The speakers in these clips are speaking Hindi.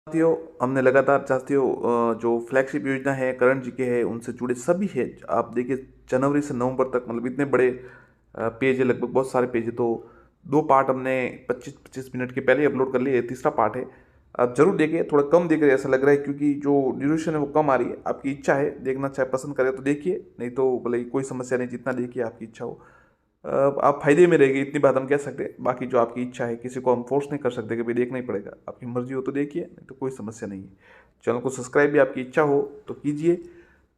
साथियों, हमने लगातार जो फ्लैगशिप योजना है, करंट जीके है, उनसे जुड़े सभी है। आप देखिए, जनवरी से नवंबर तक मतलब इतने बड़े पेज है, लगभग बहुत सारे पेज है। तो दो पार्ट हमने 25-25 मिनट के पहले ही अपलोड कर लिए, ये तीसरा पार्ट है। आप जरूर देखिए, थोड़ा कम देख रहे ऐसा लग रहा है क्योंकि जो ड्यूरेशन है वो कम आ रही है। आपकी इच्छा है देखना, चाहे पसंद करें तो देखिए, नहीं तो भले ही कोई समस्या नहीं, जितना देखिए आपकी इच्छा हो। आप फायदे में रहेगी, इतनी बात हम कह सकते हैं। बाकी जो आपकी इच्छा है, किसी को हम फोर्स नहीं कर सकते कि भाई देखना ही पड़ेगा। आपकी मर्जी हो तो देखिए, नहीं तो कोई समस्या नहीं है। चैनल को सब्सक्राइब भी आपकी इच्छा हो तो कीजिए,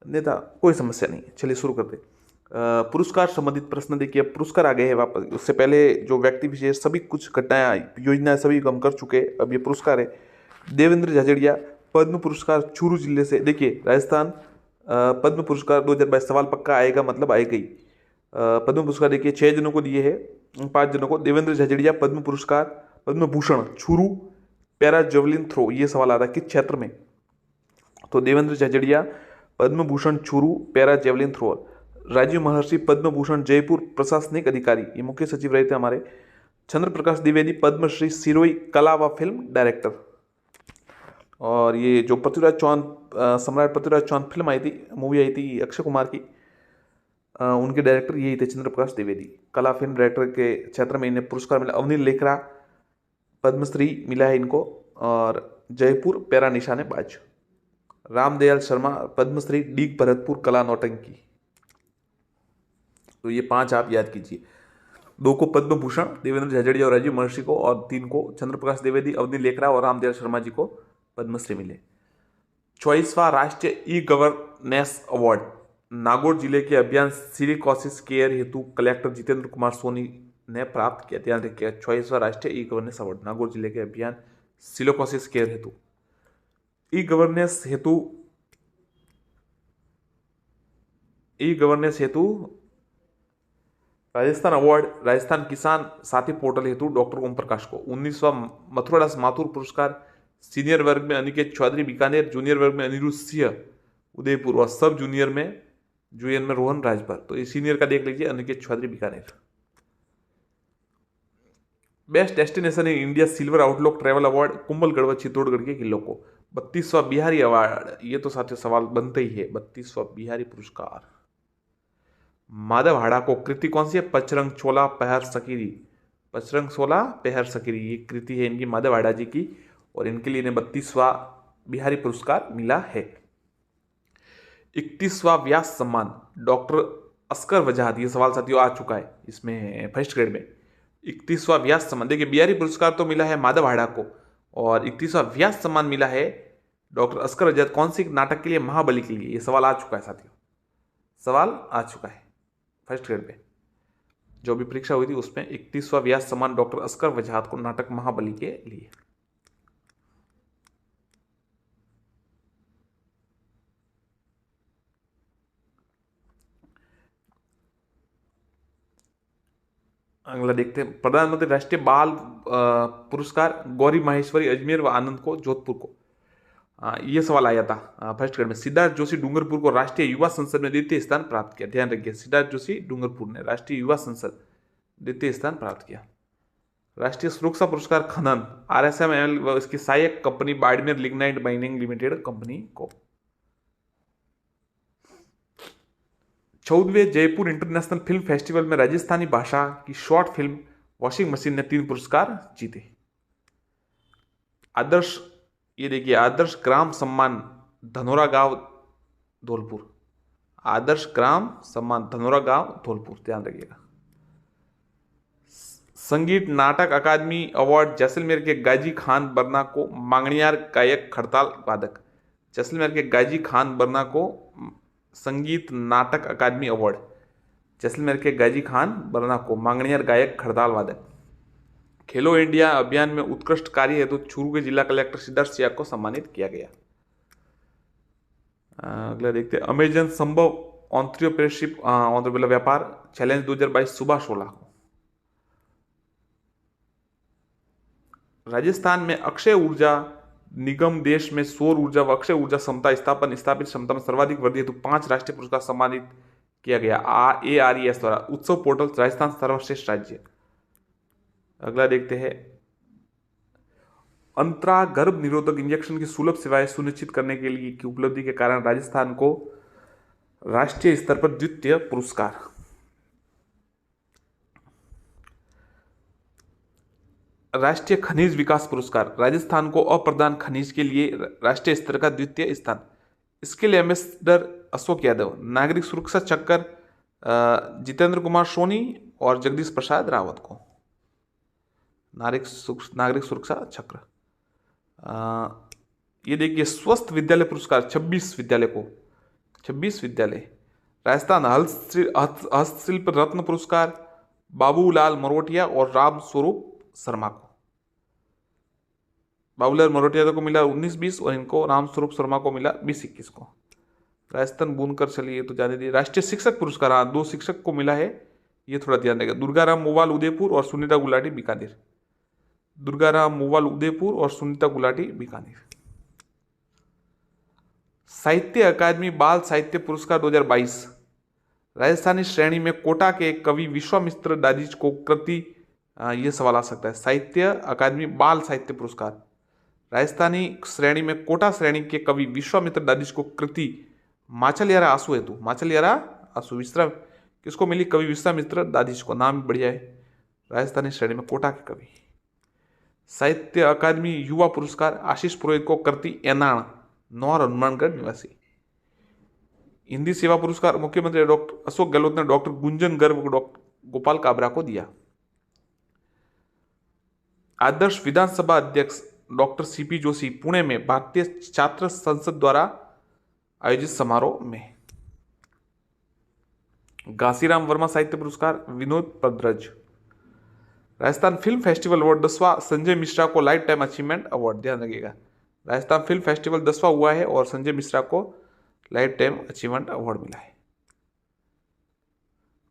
नहीं तो कोई समस्या नहीं है। चलिए शुरू करते हैं। पुरस्कार संबंधित प्रश्न देखिए। अब पुरस्कार आ गए हैं वापस। उससे पहले जो व्यक्ति विशेष सभी कुछ घटनाएं योजनाएं सभी हम कर चुके हैं। अब ये पुरस्कार है। देवेंद्र झाझड़िया पद्म पुरस्कार, चूरू जिले से। देखिए राजस्थान पद्म पुरस्कार 2022 सवाल पक्का आएगा, मतलब आएगा ही। पद्म पुरस्कार देखिए 6 जनों को दिए हैं, 5 जनों को। देवेंद्र झाझड़िया पद्म पुरस्कार, Padma Bhushan Churu, para javelin throw. ये सवाल आ रहा है किस क्षेत्र में। तो Devendra Jhajharia Padma Bhushan Churu, para javelin throw. Rajiv Maharshi Padma Bhushan Jaipur, प्रशासनिक अधिकारी, ये मुख्य सचिव रहे थे हमारे। चंद्र प्रकाश द्विवेदी पद्मश्री सिरोही, कला व फिल्म डायरेक्टर। और ये जो पृथ्वीराज चौहान, सम्राट पृथ्वीराज चौहान फिल्म आई थी, मूवी आई थी अक्षय कुमार की, उनके डायरेक्टर यही थे, चंद्र प्रकाश द्विवेदी। कला फिल्म डायरेक्टर के क्षेत्र में इन्हें पुरस्कार मिला। अवनील लेखरा पद्मश्री मिला है इनको। और जयपुर पैरा निशानेबाज। रामदयाल शर्मा पद्मश्री, डीग भरतपुर कला नौटंकी। तो ये 5 आप याद कीजिए। 2 को पद्म भूषण देवेंद्र झाझड़िया और राजीव महर्षि को, और 3 को चंद्र प्रकाश द्विवेदी, अवनील लेखरा और रामदयाल शर्मा जी को पद्मश्री मिले। 24वां राष्ट्रीय ई गवर्नेंस अवार्ड नागौर जिले के अभियान सिलिकोसिस केयर हेतु कलेक्टर जितेंद्र कुमार सोनी ने प्राप्त किया। ध्यान रखिएगा, 24वां राष्ट्रीय ई गवर्नेंस अवार्ड नागौर जिले के अभियान सिलिकोसिस केयर हेतु। ई गवर्नेंस हेतु राजस्थान अवार्ड राजस्थान किसान साथी पोर्टल हेतु डॉक्टर ओम प्रकाश को। 19वां मथुरादास माथुर पुरस्कार सीनियर वर्ग में अनिकेत चौधरी बीकानेर, जूनियर वर्ग में अनिरुद्ध सिंह उदयपुर, और सब जूनियर में रोहन राजभर। तो ये सीनियर का देख लीजिए, Aniket Chaudhary Bikaner. Best destination in India silver Outlook travel award Kumbhalgarh व चित्तौड़गढ़ के किलों को। 32वां बिहारी अवार्ड, ये तो साथियों सवाल बनते ही है। 32वां बिहारी पुरस्कार माधवहाड़ा को। कृति कौन सी है? पचरंग चोला पहर सकीरी। पचरंग चोला पहर सकीरी, ये कृति है इनकी माधवहाड़ा जी की, और इनके लिए 32वां बिहारी पुरस्कार मिला है। 31वां व्यास सम्मान डॉक्टर अस्कर वजाहत, ये सवाल साथियों आ चुका है इसमें फर्स्ट ग्रेड में। 31वां व्यास सम्मान, देखिए बिहारी पुरस्कार तो मिला है माधवहाड़ा को, और 31वां व्यास सम्मान मिला है डॉक्टर अस्कर वजाहत। कौन सी नाटक के लिए? महाबली के लिए। ये सवाल आ चुका है साथियों, सवाल आ चुका है फर्स्ट ग्रेड में। जो भी परीक्षा हुई थी उसमें 31वां व्यास सम्मान डॉक्टर अस्कर वजाहत को, नाटक महाबली के लिए। अगला देखते हैं। प्रधानमंत्री राष्ट्रीय बाल पुरस्कार गौरी माहेश्वरी अजमेर व आनंद को जोधपुर को। ये सवाल आया था फर्स्ट ग्रेड में। सिद्धार्थ जोशी डूंगरपुर को राष्ट्रीय युवा संसद में द्वितीय स्थान प्राप्त किया। ध्यान रखिए, सिद्धार्थ जोशी डूंगरपुर ने राष्ट्रीय युवा संसद द्वितीय स्थान प्राप्त किया। राष्ट्रीय सुरक्षा पुरस्कार खनन RSML व इसकी सहायक company Barmer lignite mining limited company को। 14वें जयपुर इंटरनेशनल फिल्म फेस्टिवल में राजस्थानी भाषा की शॉर्ट फिल्म वॉशिंग मशीन ने 3 पुरस्कार जीते। आदर्श, ये देखिए, आदर्श ग्राम सम्मान धनोरा गांव धौलपुर। आदर्श ग्राम सम्मान धनोरा गांव धौलपुर, ध्यान रखिएगा। संगीत नाटक अकादमी अवार्ड जैसलमेर के गाजी खान बरना को मांगणियार गायक खड़ताल वादक। जैसलमेर के गाजी खान बरना को संगीत नाटक अकादमी अवार्ड। जैसलमेर के गाजी खान बरना को मांगणियार गायक खड़ताल वादक। खेलो इंडिया अभियान में उत्कृष्ट कार्य हेतु चूरू के जिला कलेक्टर सिद्धार्थ सियाग को सम्मानित किया गया। अगला देखते हैं। अमेजन संभव ऑन्ट्रप्रेन्योरशिप व्यापार चैलेंज 2022 सुबह 16 को। राजस्थान में अक्षय ऊर्जा निगम देश में सौर ऊर्जा व अक्षय ऊर्जा क्षमता स्थापित क्षमता में सर्वाधिक वृद्धि हेतु 5 राष्ट्रीय पुरस्कार सम्मानित किया गया ARES द्वारा। उत्सव पोर्टल राजस्थान सर्वश्रेष्ठ राज्य। अगला देखते हैं। अंतरा गर्भ निरोधक इंजेक्शन की सुलभ सेवाएं सुनिश्चित करने के लिए की उपलब्धि के कारण राजस्थान को राष्ट्रीय स्तर पर द्वितीय पुरस्कार। राष्ट्रीय खनिज विकास पुरस्कार, राजस्थान को अप्रधान खनिज के लिए राष्ट्रीय स्तर का द्वितीय स्थान। इसके लिए एम्बेसडर अशोक यादव। नागरिक सुरक्षा चक्र जितेंद्र कुमार सोनी और जगदीश प्रसाद रावत को। नागरिक सुरक्षा चक्र। ये देखिए स्वस्थ विद्यालय पुरस्कार 26 विद्यालय को, 26 विद्यालय। राजस्थान हस्तशिल्प रत्न पुरस्कार बाबूलाल मरोटिया और राम स्वरूप शर्मा को। बाबूलाल मरोटिया को मिला 19-20 और इनको राम स्वरूप शर्मा को मिला 20-21 को। राजस्थान बुनकर, चलिए तो जाने दिए। राष्ट्रीय शिक्षक पुरस्कार, हाँ 2 शिक्षक को मिला है, ये थोड़ा ध्यान देगा। दुर्गाराम मोवाल उदयपुर और सुनीता गुलाटी बीकानेर। दुर्गाराम मोवाल उदयपुर और सुनीता गुलाटी बीकानेर। साहित्य अकादमी बाल साहित्य पुरस्कार 2022, राजस्थानी श्रेणी में कोटा के कवि विश्वामित्र दादीज को कृति, ये सवाल आ सकता है। साहित्य अकादमी बाल साहित्य पुरस्कार, राजस्थानी श्रेणी में कोटा श्रेणी के कवि विश्वामित्र दादीज को कृति माचलियारा आंसू हेतु, माचलियारा आंसू विश्राम किसको मिली? कवि विश्वामित्र दादीज को। नाम बढ़िया है। राजस्थानी श्रेणी में कोटा के कवि। साहित्य अकादमी युवा पुरस्कार आशीष पुरोहित को कृति एनाण, नौर हनुमानगढ़ निवासी। हिंदी सेवा पुरस्कार मुख्यमंत्री डॉक्टर अशोक गहलोत ने डॉक्टर गुंजन गर्ग डॉक्टर गोपाल काबरा को दिया। आदर्श विधानसभा अध्यक्ष डॉक्टर सीपी जोशी पुणे में भारतीय छात्र संसद द्वारा आयोजित समारोह में। घासीराम वर्मा साहित्य पुरस्कार Vinod Padraj. Rajasthan film festival award 10वां संजय मिश्रा को लाइफ टाइम अचीवमेंट अवार्ड, ध्यान रखिएगा। राजस्थान फिल्म फेस्टिवल 10वां हुआ है और संजय मिश्रा को लाइफ टाइम अचीवमेंट अवार्ड मिला है।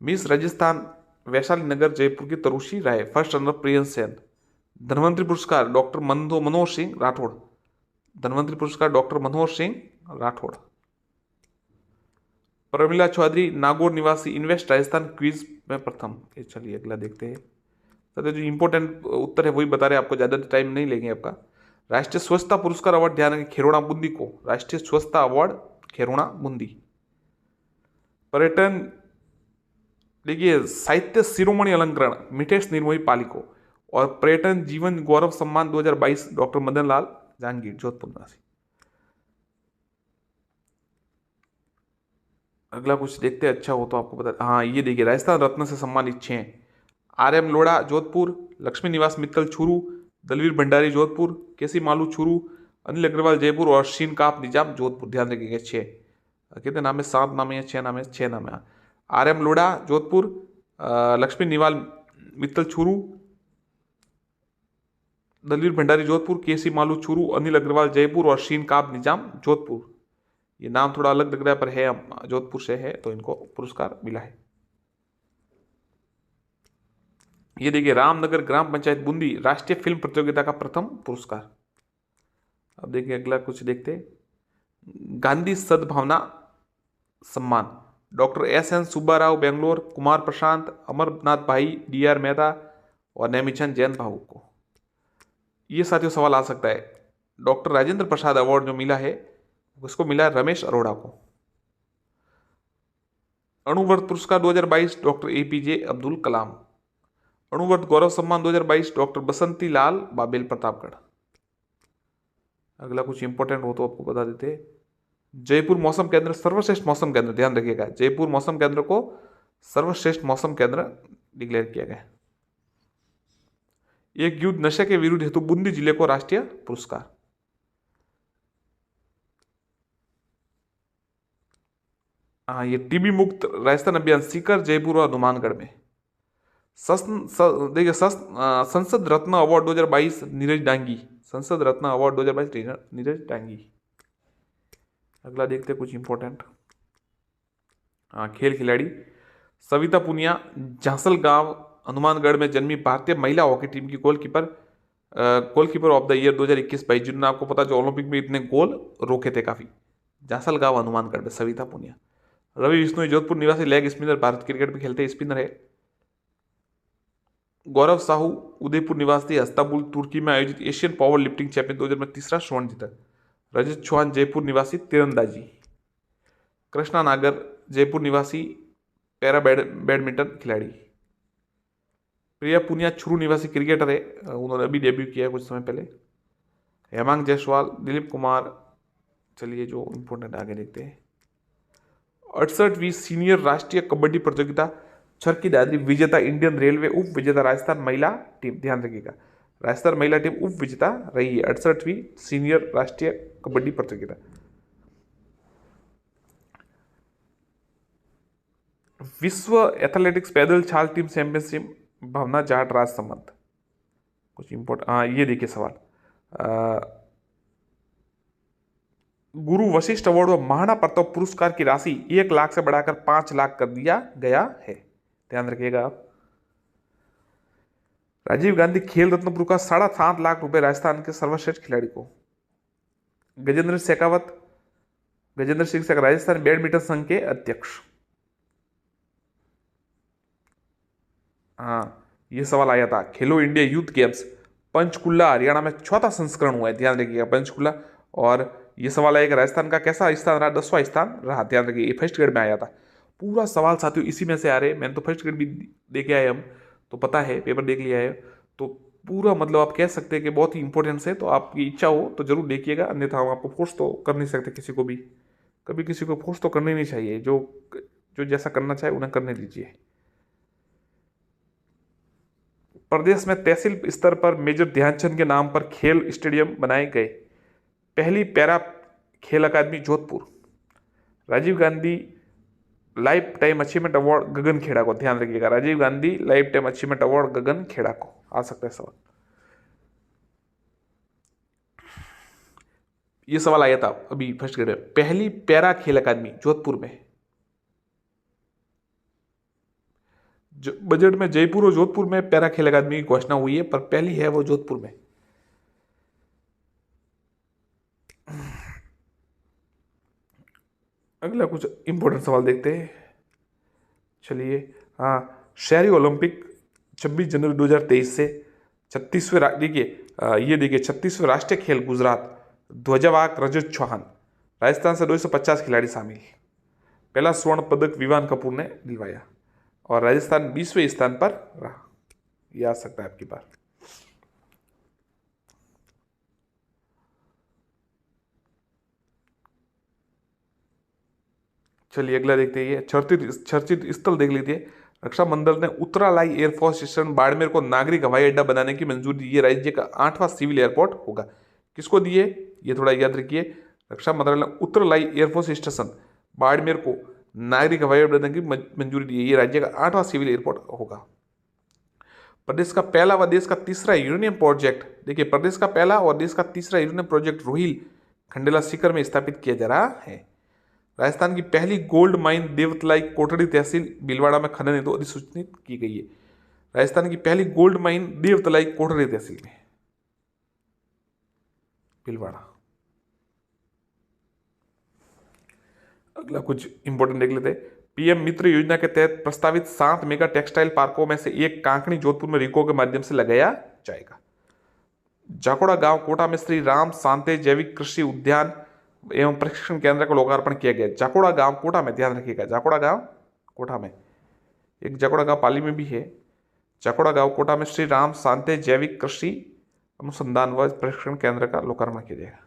मिस राजस्थान वैशाली नगर जयपुर की तरुषी राय, फर्स्ट रनर प्रियंश सेन। धनवंतरी पुरस्कार डॉक्टर मनोहर सिंह राठौड़। धनवंतरी पुरस्कार डॉक्टर मनोहर सिंह राठौड़। प्रमिला चौधरी नागौर निवासी, इन्वेस्ट राजस्थान क्विज में प्रथम। चलिए अगला देखते हैं। तो जो इंपॉर्टेंट उत्तर है वही बता रहे हैं आपको, ज्यादा टाइम नहीं लेंगे आपका। राष्ट्रीय स्वच्छता पुरस्कार अवार्ड, ध्यान रखें, खेरोड़ा बूंदी को। राष्ट्रीय स्वच्छता अवार्ड खेरोड़ा बूंदी। पर्यटन देखिए साहित्य शिरोमणि अलंकरण मिठेश निर्मोही पाली को। और पर्यटन जीवन गौरव सम्मान 2022 डॉक्टर मदन लाल जहांगीर, जोधपुर निवासी। अगला कुछ देखते हैं, अच्छा हो तो आपको बता। हाँ ये देखिए राजस्थान रत्न से सम्मानित 6। RM लोढ़ा जोधपुर, लक्ष्मी निवास मित्तल छुरू, दलवीर भंडारी जोधपुर, केसी मालू छुरू, अनिल अग्रवाल जयपुर और शीन काप निजाम जोधपुर, ध्यान रखिएगा। 6 कितने नाम है? 7 नाम है, 6 नाम है? 6 नाम है। RM लोढ़ा जोधपुर, लक्ष्मी निवाल मित्तल छुरू, दलवीर भंडारी जोधपुर, केसी मालू छुरू, अनिल अग्रवाल जयपुर और शीन काप निजाम जोधपुर। ये नाम थोड़ा अलग लग रहा है पर है, जोधपुर से है तो इनको पुरस्कार मिला है। ये देखिए रामनगर ग्राम पंचायत बूंदी राष्ट्रीय फिल्म प्रतियोगिता का प्रथम पुरस्कार। अब देखिए अगला कुछ देखते। गांधी सद्भावना सम्मान डॉक्टर SN सुब्बाराव बेंगलोर, कुमार प्रशांत, अमरनाथ भाई, DR मेहता और नेमिचंद जैन भाऊ को। ये साथियों सवाल आ सकता है। डॉक्टर राजेंद्र प्रसाद अवार्ड जो मिला है उसको मिला है रमेश अरोड़ा को। अणुवर्त पुरस्कार 2022 डॉक्टर APJ अब्दुल कलाम। अणुवर्त गौरव सम्मान 2022 डॉक्टर बसंती लाल बाबेल प्रतापगढ़। अगला कुछ इंपॉर्टेंट हो तो आपको बता देते। जयपुर मौसम केंद्र सर्वश्रेष्ठ मौसम केंद्र, ध्यान रखिएगा। जयपुर मौसम केंद्र को सर्वश्रेष्ठ मौसम केंद्र डिक्लेयर किया गया। एक युद्ध नशे के विरुद्ध हेतु बूंदी जिले को राष्ट्रीय पुरस्कार। हाँ ये TB मुक्त राजस्थान अभियान सीकर, जयपुर और हनुमानगढ़ में। देखिए संसद रत्न अवार्ड 2022 नीरज डांगी। संसद रत्न अवार्ड 2022 नीरज डांगी। अगला देखते कुछ इंपॉर्टेंट। हाँ खेल खिलाड़ी सविता पुनिया झांसल गांव हनुमानगढ़ में जन्मी भारतीय महिला हॉकी टीम की गोलकीपर ऑफ द ईयर 2021-22, जिन्होंने आपको पता जो ओलंपिक में इतने गोल रोके थे काफी। झांसल गांव हनुमानगढ़ में सविता पुनिया। रवि बिश्नोई जोधपुर निवासी लेग स्पिनर, भारत क्रिकेट में खेलते स्पिनर है। गौरव साहू उदयपुर निवासी इस्तांबुल तुर्की में आयोजित एशियन पावर लिफ्टिंग चैंपियन 2000 में तीसरा स्वर्ण जीता। रजत चौहान जयपुर निवासी तीरंदाजी। कृष्णा नागर जयपुर निवासी पैरा बैडमिंटन खिलाड़ी। प्रिया पुनिया चुरू निवासी क्रिकेटर है, उन्होंने अभी डेब्यू किया है कुछ समय पहले। हेमांग जायसवाल, दिलीप कुमार। चलिए जो इम्पोर्टेंट आगे देखते हैं। 68वीं सीनियर राष्ट्रीय कबड्डी प्रतियोगिता छरकी दादरी विजेता इंडियन रेलवे उप विजेता राजस्थान महिला टीम। ध्यान रखिएगा, राजस्थान महिला टीम उप विजेता रही है 68वीं सीनियर राष्ट्रीय कबड्डी प्रतियोगिता। विश्व एथलेटिक्स पैदल छाल टीम चैंपियनशिप भावना जाट राजसमंद। कुछ इंपोर्टेंट, हाँ ये देखिए सवाल। गुरु वशिष्ठ अवार्ड व महाराणा प्रताप पुरस्कार की राशि 1 लाख से बढ़ाकर 5 लाख कर दिया गया है। ध्यान रखिएगा आप। राजीव गांधी खेल रत्न पुरस्कार 7.5 लाख रुपए राजस्थान के सर्वश्रेष्ठ खिलाड़ी को। गजेंद्र शेखावत, गजेंद्र सिंह शेखावत राजस्थान बैडमिंटन संघ के अध्यक्ष। हाँ ये सवाल आया था। खेलो India youth games Panchkula Haryana में चौथा संस्करण हुआ है। ध्यान रखिएगा पंचकुला। और ये सवाल आया कि राजस्थान का कैसा स्थान रहा, 10वां स्थान रहा। ध्यान रखिए, ये फर्स्ट ग्रेड में आया था। पूरा सवाल साथियों इसी में से आ रहे। मैंने तो फर्स्ट ग्रेड भी दे के आए, हम तो पता है, पेपर देख लिया है। तो पूरा मतलब आप कह सकते हैं कि बहुत ही इंपॉर्टेंस है। तो आपकी इच्छा हो तो जरूर देखिएगा, अन्यथा हम आपको फोर्स तो कर नहीं सकते किसी को भी। कभी किसी को फोर्स तो करनी नहीं चाहिए। जो जो जैसा करना चाहे उन्हें करने दीजिए। प्रदेश में तहसील स्तर पर मेजर ध्यानचंद के नाम पर खेल स्टेडियम बनाए गए। पहली पैरा खेल अकादमी Jodhpur. Rajiv Gandhi lifetime achievement award Gagan Khera को। ध्यान रखिएगा, Rajiv Gandhi lifetime achievement award Gagan Khera को। आ सकता है सवाल। ये सवाल आया था अभी फर्स्ट ग्रेड में। पहली पैरा खेल अकादमी जोधपुर में। बजट में जयपुर और जोधपुर में पैरा खेल अकादमी की घोषणा हुई है, पर पहली है वो जोधपुर में। अगला कुछ इंपॉर्टेंट सवाल देखते हैं। चलिए, हाँ शहरी ओलंपिक 26 जनवरी 2023 से 36वें, देखिए ये देखिए 36वें राष्ट्रीय खेल गुजरात। ध्वजवाहक रजत चौहान। राजस्थान से 250 खिलाड़ी शामिल। पहला स्वर्ण पदक विवान कपूर ने दिलवाया और राजस्थान 20वें स्थान पर रहा। ये आ सकता है आपकी बात। चलिए अगला देखते हैं। चर्चित स्थल देख लीजिए। रक्षा मंडल ने उत्तरालाई एयरफोर्स स्टेशन बाड़मेर को नागरिक हवाई अड्डा बनाने की मंजूरी दी है। राज्य का 8वां सिविल एयरपोर्ट होगा। किसको दिए, ये थोड़ा याद रखिए। रक्षा मंत्रालय ने उत्तरालाई एयरफोर्स स्टेशन बाड़मेर को नागरिक हवाई अड्डा बनाने की मंजूरी दी है। ये राज्य का 8वां सिविल एयरपोर्ट होगा। प्रदेश का पहला व देश का तीसरा यूरेनियम प्रोजेक्ट, देखिए प्रदेश का पहला और देश का तीसरा यूरेनियम प्रोजेक्ट रोहिल खंडेला सीकर में स्थापित किया जा रहा है। राजस्थान की पहली गोल्ड माइन देवतलाई कोटड़ी तहसील भीलवाड़ा में खनन हेतु अधिसूचित की गई है। राजस्थान की पहली गोल्ड माइन देवतलाई कोटड़ी तहसील में भीलवाड़ा। अगला कुछ इंपॉर्टेंट देख लेते हैं। पीएम मित्र योजना के तहत प्रस्तावित 7 मेगा टेक्सटाइल पार्कों में से एक कांकणी जोधपुर में रिको के माध्यम से लगाया जाएगा। जाकोड़ा गांव कोटा में श्री राम सांते जैविक कृषि उद्यान एवं प्रशिक्षण केंद्र का लोकार्पण किया गया। जाकोड़ा गांव कोटा में, ध्यान रखिएगा, जाकोड़ा गांव कोटा में। एक जाकोड़ा गांव पाली में भी है। जाकोड़ा गांव कोटा में श्री राम सांते जैविक कृषि अनुसंधान व प्रशिक्षण केंद्र का लोकार्पण किया जाएगा।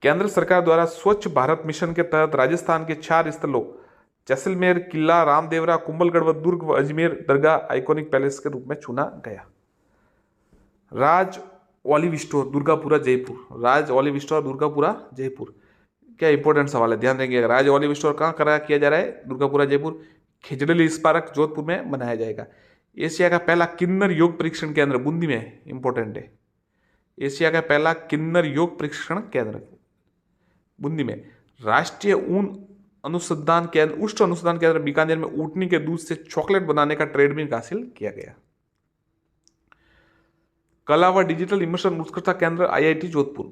केंद्र सरकार द्वारा स्वच्छ भारत मिशन के तहत राजस्थान के 4 स्थलों जैसलमेर, किला, रामदेवरा, कुंभलगढ़ व दुर्ग व अजमेर दरगाह आइकॉनिक पैलेस के रूप में चुना गया। राज ऑलिव स्टोर दुर्गापुरा जयपुर। राज ऑलिव स्टोर दुर्गापुरा जयपुर। क्या इंपॉर्टेंट सवाल है, ध्यान देंगे। राज ऑलिव स्टोर कहाँ करा किया जा रहा है, दुर्गापुरा जयपुर। खिजड़ेली स्मारक जोधपुर में बनाया जाएगा। एशिया का पहला किन्नर योग परीक्षण केंद्र बूंदी में, इंपॉर्टेंट है। एशिया का पहला किन्नर योग परीक्षण केंद्र बूंदी में। राष्ट्रीय ऊन अनुसंधान केंद्र, उष्ण अनुसंधान केंद्र बीकानेर में ऊँटनी के दूध से चॉकलेट बनाने का ट्रेडमार्क हासिल किया गया। कला व डिजिटल इमर्शन उत्कृष्टता केंद्र आईआईटी जोधपुर।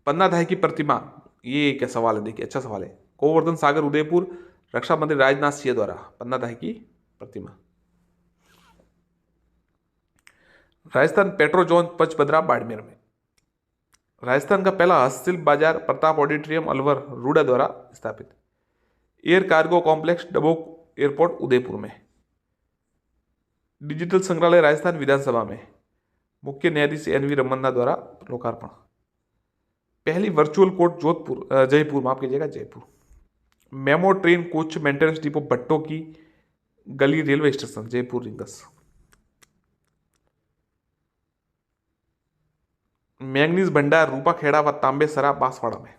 पन्ना धाय की प्रतिमा, ये क्या सवाल है, देखिए अच्छा सवाल है। गोवर्धन सागर उदयपुर, रक्षा मंत्री राजनाथ सिंह द्वारा पन्ना धाय की प्रतिमा। राजस्थान पेट्रोजोन पचपदरा बाड़मेर में। राजस्थान का पहला हस्तशिल्प बाजार प्रताप ऑडिटोरियम अलवर रूड़ा द्वारा स्थापित। Air cargo complex Dabok airport Udaipur में। डिजिटल संग्रहालय राजस्थान विधानसभा में, मुख्य न्यायाधीश एन.वी. रमन्ना द्वारा लोकार्पण। पहली वर्चुअल कोर्ट जयपुर माफ कीजिएगा Jaipur. Memo train coach maintenance depot Bhatto की गली railway station Jaipur Ringas. Manganese भंडार रूपाखेड़ा व तांबेसरा बांसवाड़ा में।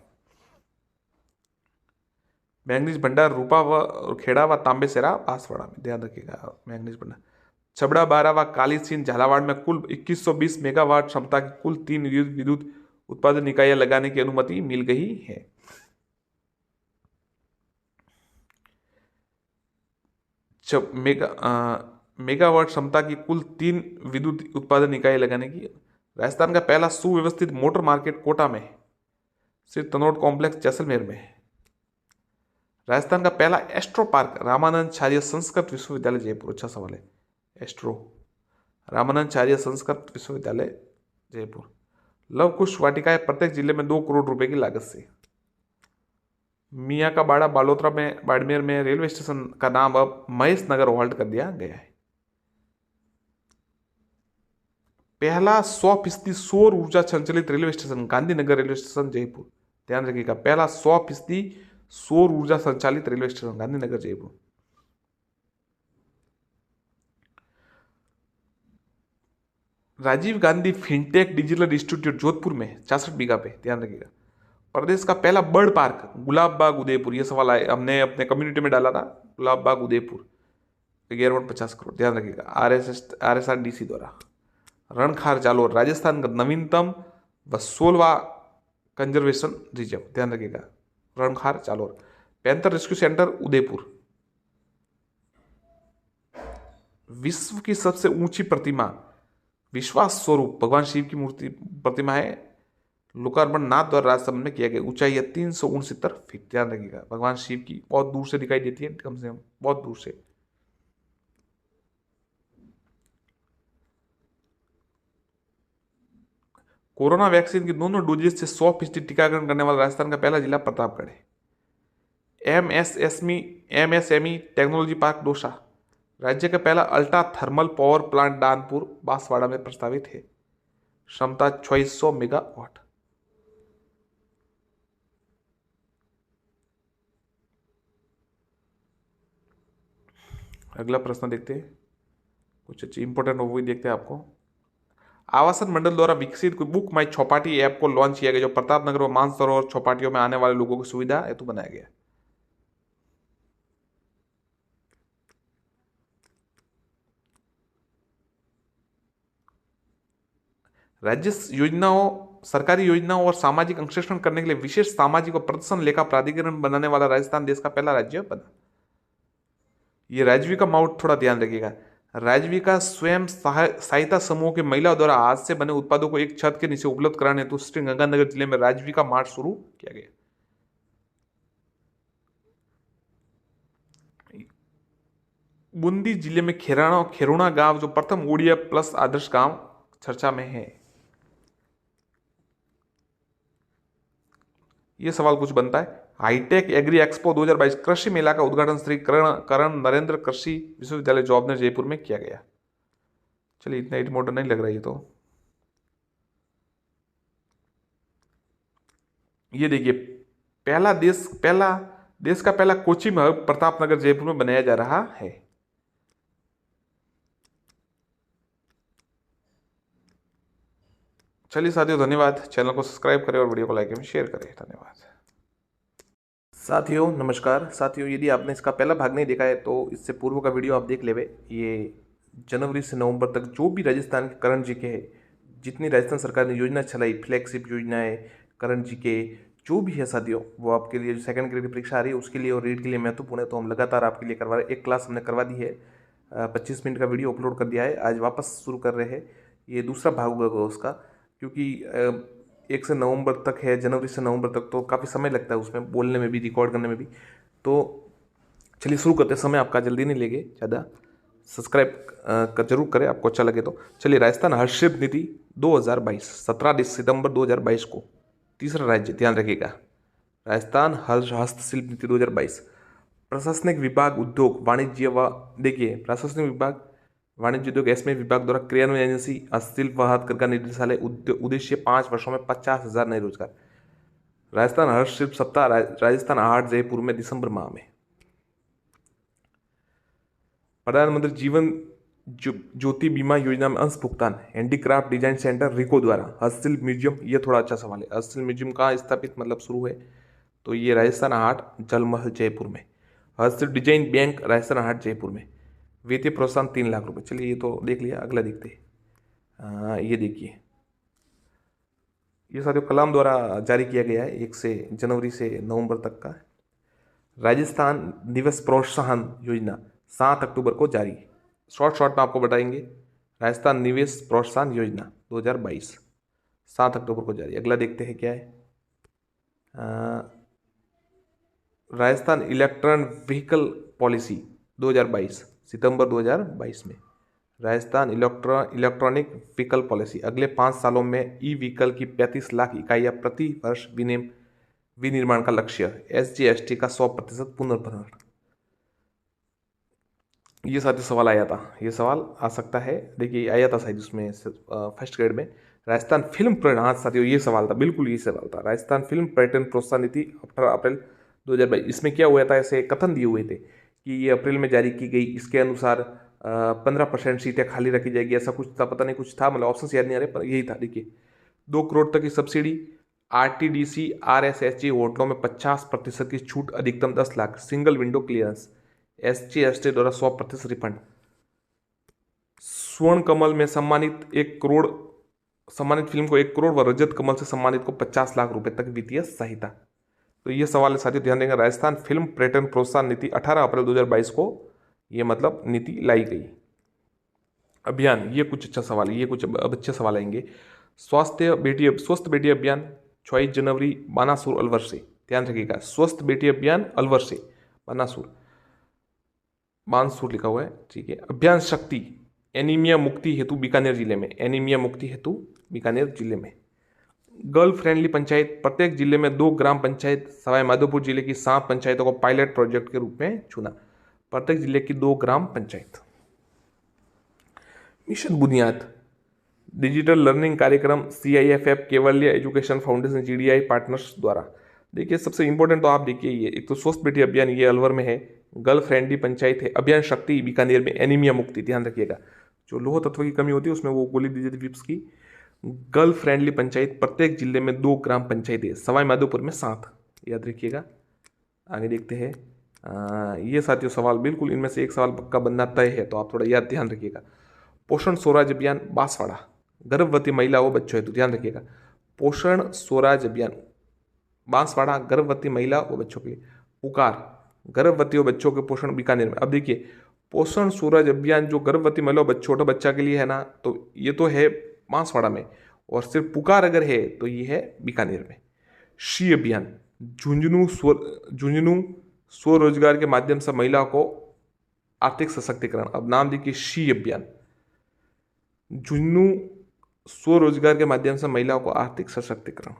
मैंगनीज भंडार रूपा व खेड़ा व तांबेसरा बांसवाड़ा में, ध्यान रखिएगा मैंगनीज भंडार। छबड़ा बारा व काली सिंह झालावाड़ में कुल 2120 मेगावाट क्षमता की कुल 3 विद्युत उत्पादन इकाइयां लगाने की अनुमति मिल गई है। मेगावाट क्षमता की कुल 3 विद्युत उत्पादन इकाइयां लगाने की। राजस्थान का पहला सुव्यवस्थित मोटर मार्केट कोटा में, श्री तनोट कॉम्प्लेक्स जैसलमेर में। राजस्थान का पहला एस्ट्रो पार्क रामानंदाचार्य संस्कृत विश्वविद्यालय जयपुर। अच्छा सवाल है, एस्ट्रो रामानंदाचार्य संस्कृत विश्वविद्यालय जयपुर। लव कुश वाटिकाएं प्रत्येक जिले में 2 करोड़ रुपए की लागत से। मियाँ का बाड़ा बालोतरा में बाड़मेर में रेलवे स्टेशन का नाम अब महेश नगर हॉल्ट कर दिया गया है। पहला 100% सौर ऊर्जा संचालित railway station Gandhinagar railway station Jaipur. ध्यान रखिएगा, पहला 100% सौर ऊर्जा संचालित railway station Gandhinagar Jaipur. Rajiv Gandhi fintech digital institute Jodhpur में 66 बीघा पे, ध्यान रखिएगा। प्रदेश का पहला बर्ड पार्क गुलाब बाग उदयपुर। ये सवाल आए, हमने अपने कम्युनिटी में डाला था, गुलाब बाग उदयपुर 1150 करोड़, ध्यान रखिएगा। RSRDC द्वारा। रणखार जालोर राजस्थान का नवीनतम व 16वां कंजर्वेशन रिजर्व, ध्यान रखिएगा Rankhar Jalore. Panther rescue centre Udaipur. विश्व की सबसे ऊंची प्रतिमा विश्वास स्वरूप भगवान शिव की मूर्ति प्रतिमा है, लोकार्पण नाथ द्वारा राजसमंद में किया गया। ऊंचाई है 369 फीट, ध्यान रखिएगा। भगवान शिव की बहुत दूर से दिखाई देती है, कम से कम बहुत दूर से। कोरोना वैक्सीन की दोनों डोजेज से 100% टीकाकरण करने वाला राजस्थान का पहला जिला प्रतापगढ़ है। MSME technology park Dausa. राज्य का पहला ultra thermal power plant Danpur Banswara में प्रस्तावित है, क्षमता 2600 मेगावाट। अगला प्रश्न देखते हैं, कुछ अच्छी इंपॉर्टेंट वो भी देखते हैं आपको। आवासन मंडल द्वारा विकसित बुक माई चौपाटी ऐप को लॉन्च किया गया, जो प्रतापनगर व मानसरोवर चौपाटियों में आने वाले लोगों की सुविधा हेतु बनाया गया। राज्य योजनाओं, सरकारी योजनाओं और सामाजिक अंकेक्षण करने के लिए विशेष सामाजिक और प्रदर्शन लेखा प्राधिकरण बनाने वाला राजस्थान देश का पहला राज्य बना। ये राजविका माउट, थोड़ा ध्यान रखिएगा। राजविका स्वयं सहायता समूह के महिलाओं द्वारा हाथ से बने उत्पादों को एक छत के नीचे उपलब्ध कराने हेतु श्रीगंगानगर जिले में राजविका मार्ट शुरू किया गया। बूंदी जिले में खेरोना गांव जो प्रथम ओडिया प्लस आदर्श गांव चर्चा में है। यह सवाल कुछ बनता है। हाईटेक एग्री एक्सपो 2022 कृषि मेला का उद्घाटन श्री करण नरेंद्र कृषि विश्वविद्यालय जवाबनेर जयपुर में किया गया। चलिए, इतना इम्पोर्टेंट नहीं लग रहा है। तो ये देखिए, देश का पहला कोचिंग हब प्रतापनगर जयपुर में बनाया जा रहा है। चलिए साथियों, धन्यवाद। चैनल को सब्सक्राइब करें और वीडियो को लाइक एवं शेयर करें। धन्यवाद साथियों। नमस्कार साथियों, यदि आपने इसका पहला भाग नहीं देखा है तो इससे पूर्व का वीडियो आप देख लेवे। ये जनवरी से नवंबर तक जो भी राजस्थान के करंट जीके है, जितनी राजस्थान सरकार ने योजना चलाई, फ्लैगशिप योजनाएं, करंट जीके जो भी है साथियों, वो आपके लिए जो सेकंड ग्रेड की परीक्षा आ रही है उसके लिए और रीड के लिए महत्वपूर्ण है। तो हम लगातार आपके लिए करवा रहे हैं। एक क्लास हमने करवा दी है, 25 मिनट का वीडियो अपलोड कर दिया है। आज वापस शुरू कर रहे हैं, ये दूसरा भाग होगा उसका, क्योंकि 1 से नवंबर तक है, जनवरी से नवंबर तक, तो काफ़ी समय लगता है उसमें बोलने में भी, रिकॉर्ड करने में भी। तो चलिए शुरू करते हैं, समय आपका जल्दी नहीं लेंगे ज़्यादा। सब्सक्राइब जरूर करें आपको अच्छा लगे तो। चलिए, राजस्थान हस्तशिल्प नीति 2022, 17 सितंबर 2022 को। तीसरा राज्य, ध्यान रखिएगा, राजस्थान हस्तशिल्प नीति 2022। प्रशासनिक विभाग, उद्योग वाणिज्य व, देखिए प्रशासनिक विभाग, वाणिज्य उद्योग एसएमई विभाग द्वारा क्रियान्वयन एजेंसी हस्तशिल्प व हथकरघा निदेशालय, उद्देश्य 5 वर्षों में 50,000 नए रोजगार। राजस्थान हस्तशिल्प सप्ताह, राजस्थान हाट जयपुर में दिसंबर माह में। प्रधानमंत्री जीवन ज्योति बीमा योजना में अंश भुगतान, हैंडीक्राफ्ट डिजाइन सेंटर रिको द्वारा। हस्तशिल्प म्यूजियम, ये थोड़ा अच्छा सवाल है, हस्तशिल्प म्यूजियम कहाँ स्थापित मतलब शुरू है, तो ये राजस्थान हाट जलमहल जयपुर में। हस्तशिल्प डिजाइन बैंक, राजस्थान हाट जयपुर में। वित्तीय प्रोत्साहन 3 लाख रुपए। चलिए, ये तो देख लिया, अगला देखते हैं। ये देखिए, ये साथियों कलाम द्वारा जारी किया गया है, 1 से जनवरी से नवंबर तक का। राजस्थान निवेश प्रोत्साहन योजना 7 अक्टूबर को जारी। शॉर्ट में आपको बताएंगे, राजस्थान निवेश प्रोत्साहन योजना 2022, 7 अक्टूबर को जारी। अगला देखते हैं क्या है। राजस्थान इलेक्ट्रॉनिक व्हीकल पॉलिसी 2022, सितंबर 2022 में। राजस्थान इलेक्ट्रॉनिक व्हीकल पॉलिसी, अगले 5 सालों में ई व्हीकल की 35 लाख इकाइयाँ प्रति वर्ष विनिर्माण का लक्ष्य। SGST का 100% पुनर्भरण। ये साथ ही सवाल आया था, ये सवाल आ सकता है, देखिए आया था शायद उसमें फर्स्ट ग्रेड में। राजस्थान फिल्म पर्यटन, हाँ साथियों ये सवाल था, बिल्कुल ये सवाल था। राजस्थान फिल्म पर्यटन प्रोत्साहन नीति 18 अप्रैल 2022, इसमें क्या हुआ था, ऐसे कथन दिए हुए थे कि ये अप्रैल में जारी की गई, इसके अनुसार 15% सीटें खाली रखी जाएगी, ऐसा कुछ था, पता नहीं कुछ था, मतलब ऑप्शन याद नहीं आ रहे, पर यही था। देखिए 2 करोड़ तक की सब्सिडी, RTDC RSSG होटलों में 50% की छूट, अधिकतम 10 lakh, single window clearance, SGST द्वारा 100% रिफंड। स्वर्ण कमल में सम्मानित 1 करोड़, सम्मानित फिल्म को 1 करोड़ व रजत कमल से सम्मानित को 50 लाख रुपए तक वित्तीय सहायता। तो ये सवाल है साथियों, ध्यान देंगे। राजस्थान फिल्म पर्यटन प्रोत्साहन नीति 18 अप्रैल 2022 को ये मतलब नीति लाई गई। अभियान, ये कुछ अच्छा सवाल है, ये कुछ अब अच्छे सवाल आएंगे। स्वस्थ बेटी अभियान 26 जनवरी बानासुर अलवर से, ध्यान रखिएगा, स्वस्थ बेटी अभियान अलवर से बानसूर लिखा हुआ है, ठीक है। अभियान शक्ति, एनीमिया मुक्ति हेतु बीकानेर जिले में, एनीमिया मुक्ति हेतु बीकानेर जिले में। गर्ल फ्रेंडली पंचायत, प्रत्येक जिले में 2 ग्राम पंचायत, सवाई माधोपुर जिले की 7 पंचायतों को पायलट प्रोजेक्ट के रूप में चुना, प्रत्येक जिले की 2 ग्राम पंचायत। मिशन बुनियाद, डिजिटल लर्निंग कार्यक्रम CIFF Kewalia education foundation GDI partners द्वारा। देखिए सबसे इंपॉर्टेंट तो आप देखिए, ये एक तो स्वस्थ बेटी अभियान, ये अलवर में है, गर्ल फ्रेंडली पंचायत है, अभियान शक्ति बीकानेर में, एनीमिया मुक्ति, ध्यान रखिएगा, जो लोह तत्व की कमी होती है उसमें वो गोली दी जाती है विप्स की। गर्ल फ्रेंडली पंचायत, प्रत्येक जिले में 2 ग्राम पंचायत है, सवाई माधोपुर में 7, याद रखिएगा। आगे देखते हैं। ये साथियों सवाल बिल्कुल इनमें से एक सवाल पक्का बनना तय है, तो आप थोड़ा याद ध्यान रखिएगा। पोषण स्वराज अभियान बांसवाड़ा, गर्भवती महिला व बच्चों हेतु, ध्यान रखिएगा, पोषण स्वराज अभियान बांसवाड़ा, गर्भवती महिला व बच्चों के लिए। पुकार, गर्भवती व बच्चों के पोषण बीकानेर में। अब देखिए पोषण स्वराज अभियान जो गर्भवती महिला व छोटा बच्चा के लिए है ना, तो ये तो है बांसवाड़ा में, और सिर्फ पुकार अगर है तो ये है बीकानेर में। श्री अभियान, झुंझुनू स्वरोजगार के माध्यम से महिला को आर्थिक सशक्तिकरण। अब नाम देखिए, श्री अभियान, झुंझुनू स्वरोजगार के माध्यम से महिलाओं को आर्थिक सशक्तिकरण।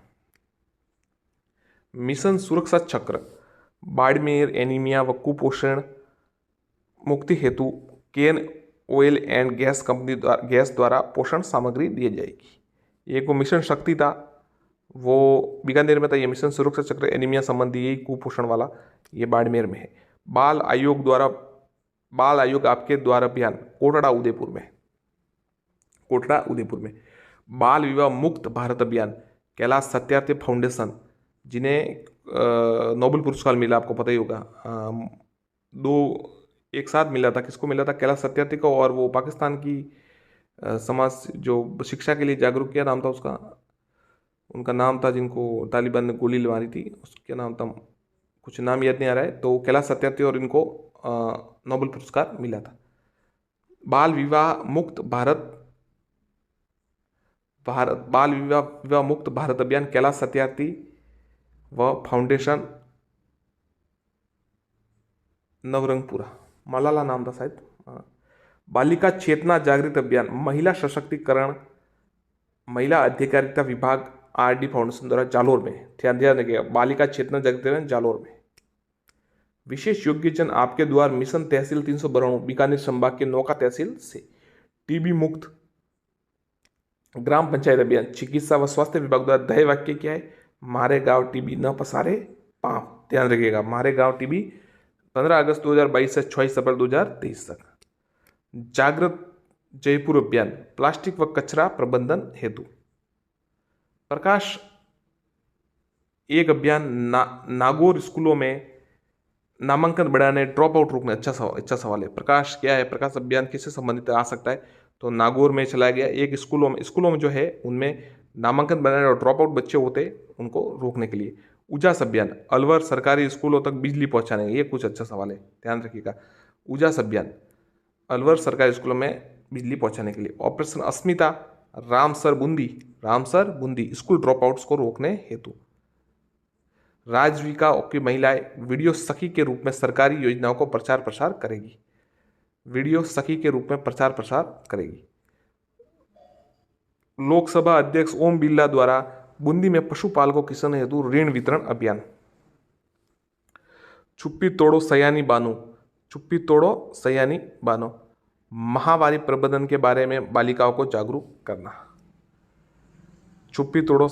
मिशन सुरक्षा चक्र, बाड़मेर एनीमिया व कुपोषण मुक्ति हेतु Cairn oil and gas company gas द्वारा पोषण सामग्री दी जाएगी। एक वो मिशन शक्ति था, वो बीकानेर में था, ये मिशन सुरक्षा चक्र एनीमिया संबंधी यही कुपोषण वाला ये बाड़मेर में है। बाल आयोग आपके द्वारा अभियान कोटड़ा उदयपुर में। बाल विवाह मुक्त भारत अभियान कैलाश सत्यार्थी फाउंडेशन, जिन्हें नोबेल पुरस्कार मिला, आपको पता ही होगा, 2 एक साथ मिला था, किसको मिला था, कैलाश सत्यार्थी को, और वो पाकिस्तान की समाज जो शिक्षा के लिए जागरूक किया, नाम था उसका, उनका नाम था जिनको तालिबान ने गोली मारी थी, उसका नाम था, कुछ नाम याद नहीं आ रहा है, तो कैलाश सत्यार्थी और इनको नोबेल पुरस्कार मिला था। बाल विवाह मुक्त भारत अभियान कैलाश सत्यार्थी व फाउंडेशन नवरंगपुरा, मलाला नाम था शायद, बालिका चेतना जागृत अभियान, महिला सशक्तिकरण, महिला अधिकारिता विभाग, आरडी फाउंडेशन द्वारा जालोर में, ध्यान रखिएगा, बालिका चेतना जागृत अभियान जालोर में। विशेष योग्यजन आपके द्वार मिशन तहसील 392 बीकानेर संभाग के नौका तहसील से टीबी मुक्त ग्राम पंचायत अभियान, चिकित्सा व स्वास्थ्य विभाग द्वारा ध्येय वाक्य क्या है, मारे गांव टीबी न पसारे पांव, ध्यान रखिएगा, मारे गांव टीबी 15 अगस्त 2022 से 26 अप्रैल 2023 तक। जागृत जयपुर अभियान, प्लास्टिक व कचरा प्रबंधन हेतु। प्रकाश एक अभियान, नागौर स्कूलों में नामांकन बढ़ाने, ड्रॉप आउट रोकने। अच्छा सवाल है। प्रकाश क्या है, प्रकाश अभियान किससे संबंधित आ सकता है, तो नागौर में चलाया गया एक स्कूलों में जो है उनमें नामांकन बढ़ाने और ड्रॉप आउट बच्चे होते उनको रोकने के लिए। उजास अभियान, अलवर सरकारी स्कूलों तक बिजली पहुंचाने, ये कुछ अच्छा सवाल है, ध्यान रखिएगा। उजास अभियान, अलवर सरकारी स्कूलों में बिजली पहुंचाने के लिए। Operation Asmita, Ramsar Bundi school dropouts को रोकने हेतु। राजविका की महिलाएं वीडियो सखी के रूप में सरकारी योजनाओं को प्रचार प्रसार करेगी, वीडियो सखी के रूप में प्रचार प्रसार करेगी। लोकसभा अध्यक्ष ओम बिरला द्वारा बूंदी में पशुपालकों किसान हेतु ऋण वितरण अभियान। चुप्पी तोड़ो सयानी बानो, माहवारी प्रबंधन के बारे में बालिकाओं को जागरूक करना। चुप्पी तोड़ो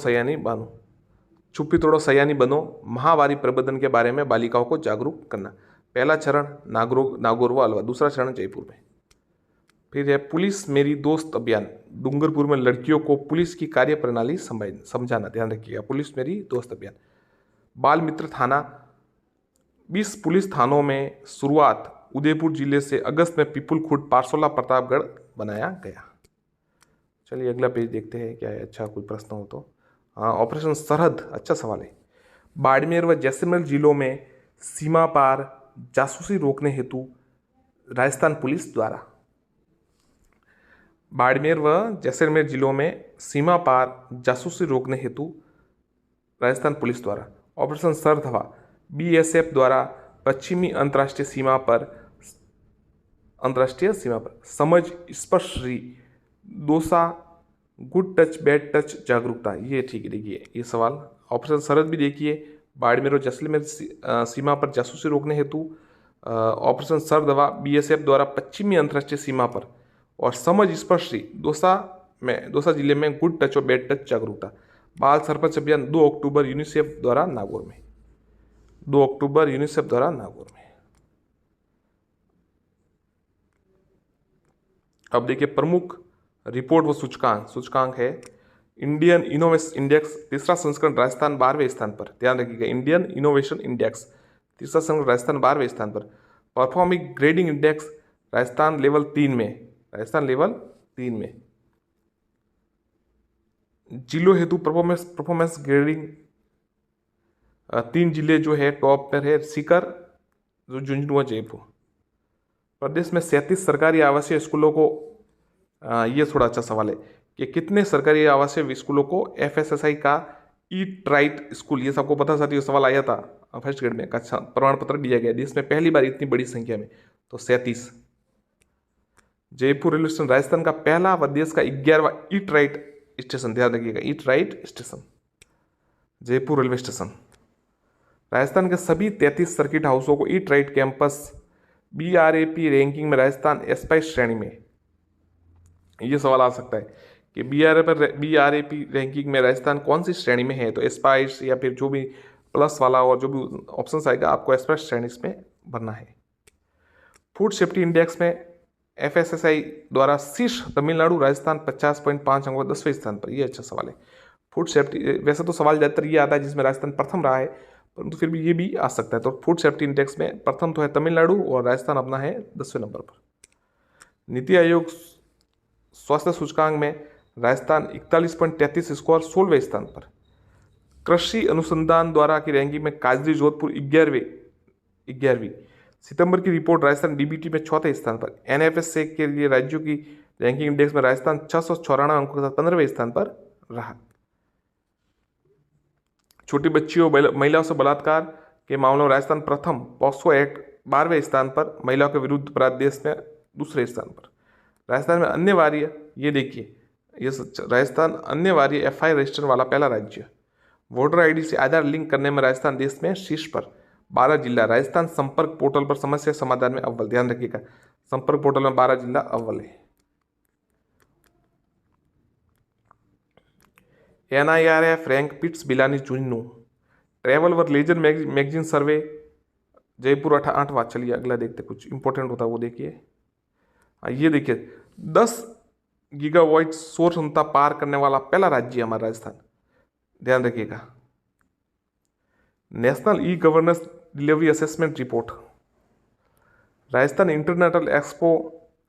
सयानी बनो, माहवारी प्रबंधन के बारे में बालिकाओं को जागरूक करना। पहला चरण नागौर व अलवर, दूसरा चरण जयपुर में। फिर है पुलिस मेरी दोस्त अभियान, डूंगरपुर में लड़कियों को पुलिस की कार्य प्रणाली समझाना, ध्यान रखिएगा, पुलिस मेरी दोस्त अभियान। बाल मित्र थाना, 20 पुलिस थानों में शुरुआत उदयपुर जिले से अगस्त में पीपुलखुर्द, पारसोला, प्रतापगढ़ बनाया गया। चलिए अगला पेज देखते हैं क्या है, अच्छा कोई प्रश्न हो तो। हाँ, ऑपरेशन सरहद, अच्छा सवाल है। बाड़मेर व जैसलमेर जिलों में सीमा पार जासूसी रोकने हेतु राजस्थान पुलिस द्वारा। बाड़मेर व जैसलमेर जिलों में सीमा पार जासूसी रोकने हेतु राजस्थान पुलिस द्वारा। ऑपरेशन सरधवा, बीएसएफ द्वारा पश्चिमी अंतर्राष्ट्रीय सीमा पर समझ स्पर्शरी दोसा गुड टच बैड टच जागरूकता, ये ठीक है। देखिए ये सवाल, ऑपरेशन सरहद भी देखिए, बाड़मेर और जैसलमेर सीमा पर जासूसी रोकने हेतु। ऑपरेशन सरदवा, बीएसएफ द्वारा पश्चिमी अंतर्राष्ट्रीय सीमा पर, और समझ स्पर्शी दौसा जिले में गुड टच और बैड टच जागरूकता। बाल सरपंच अभियान 2 अक्टूबर यूनिसेफ द्वारा नागौर में, 2 अक्टूबर यूनिसेफ द्वारा नागौर में। अब देखिए प्रमुख रिपोर्ट व सूचकांक है। इंडियन इनोवेशन इंडेक्स तीसरा संस्करण राजस्थान 12वें स्थान पर, ध्यान रखिएगा, इंडियन इनोवेशन इंडेक्स तीसरा संस्करण राजस्थान 12वें स्थान पर। Performing grading index Rajasthan level 3 में। जिलों हेतु परफॉर्मेंस ग्रेडिंग 3 जिले जो है टॉप पर है, सीकर, झुंझुनू, जयपुर। प्रदेश में 37 सरकारी आवासीय स्कूलों को, ये थोड़ा अच्छा सवाल है कि कितने सरकारी आवासीय स्कूलों को एफएसएसआई का ईट राइट स्कूल, ये सबको पता, साथियों सवाल आया था फर्स्ट ग्रेड में, अच्छा प्रमाण पत्र दिया गया देश में पहली बार इतनी बड़ी संख्या में, तो 37। जयपुर रेलवे स्टेशन राजस्थान का पहला व देश का 11वां ईट राइट स्टेशन, ध्यान रखिएगा, eat right station Jaipur railway station. Rajasthan के सभी 33 सर्किट हाउसों को ईट राइट कैंपस बीआरएपी रैंकिंग में राजस्थान एस्पाइस श्रेणी में, ये सवाल आ सकता है कि बीआरएपी रैंकिंग में राजस्थान कौन सी श्रेणी में है, तो एस्पाइस या फिर जो भी प्लस वाला और जो भी ऑप्शन आएगा आपको एस्पाइस श्रेणी में भरना है। फूड सेफ्टी इंडेक्स में एफएसएसआई द्वारा शीर्ष तमिलनाडु, राजस्थान 50.5 अंकों 10वें स्थान पर, ये अच्छा सवाल है। फूड सेफ्टी, वैसे तो सवाल ज़्यादातर ये आता है जिसमें राजस्थान प्रथम रहा है, परंतु फिर भी ये भी आ सकता है। तो फूड सेफ्टी इंडेक्स में प्रथम तो है तमिलनाडु और राजस्थान अपना है 10वें नंबर पर। नीति आयोग स्वास्थ्य सूचकांक में राजस्थान 41.33 स्कोर 16वें स्थान पर। कृषि अनुसंधान द्वारा की रैंकिंग में काजरी जोधपुर 11वीं। सितंबर की रिपोर्ट राजस्थान डीबीटी में 4थे स्थान पर। एनएफएसए के लिए राज्यों की रैंकिंग इंडेक्स में राजस्थान 694 अंकों के साथ 15वें स्थान पर रहा। छोटी बच्चियों महिलाओं से बलात्कार के मामलों में राजस्थान प्रथम, पॉक्सो एक्ट 12वें स्थान पर, महिलाओं के विरुद्ध अपराध देश में दूसरे स्थान पर। राजस्थान में अन्य वार्य, ये देखिए, ये राजस्थान अन्य वार्य FI रजिस्टर वाला पहला राज्य। वोटर आईडी से आधार लिंक करने में राजस्थान देश में शीर्ष पर। 12 जिला राजस्थान संपर्क पोर्टल पर समस्या समाधान में अव्वल। ध्यान रखिएगा, संपर्क पोर्टल में 12 जिला अव्वल है। NIRF rank पिट्स बिलानी Chunnu. ट्रैवल व लेजर मैगजीन सर्वे जयपुर 8वां। चलिए अगला देखते, कुछ इंपॉर्टेंट होता है वो देखिए। ये देखिए, 10 गीगावाट सौर क्षमता पार करने वाला पहला राज्य हमारा राजस्थान। ध्यान रखिएगा। National e governance delivery assessment report. Rajasthan international expo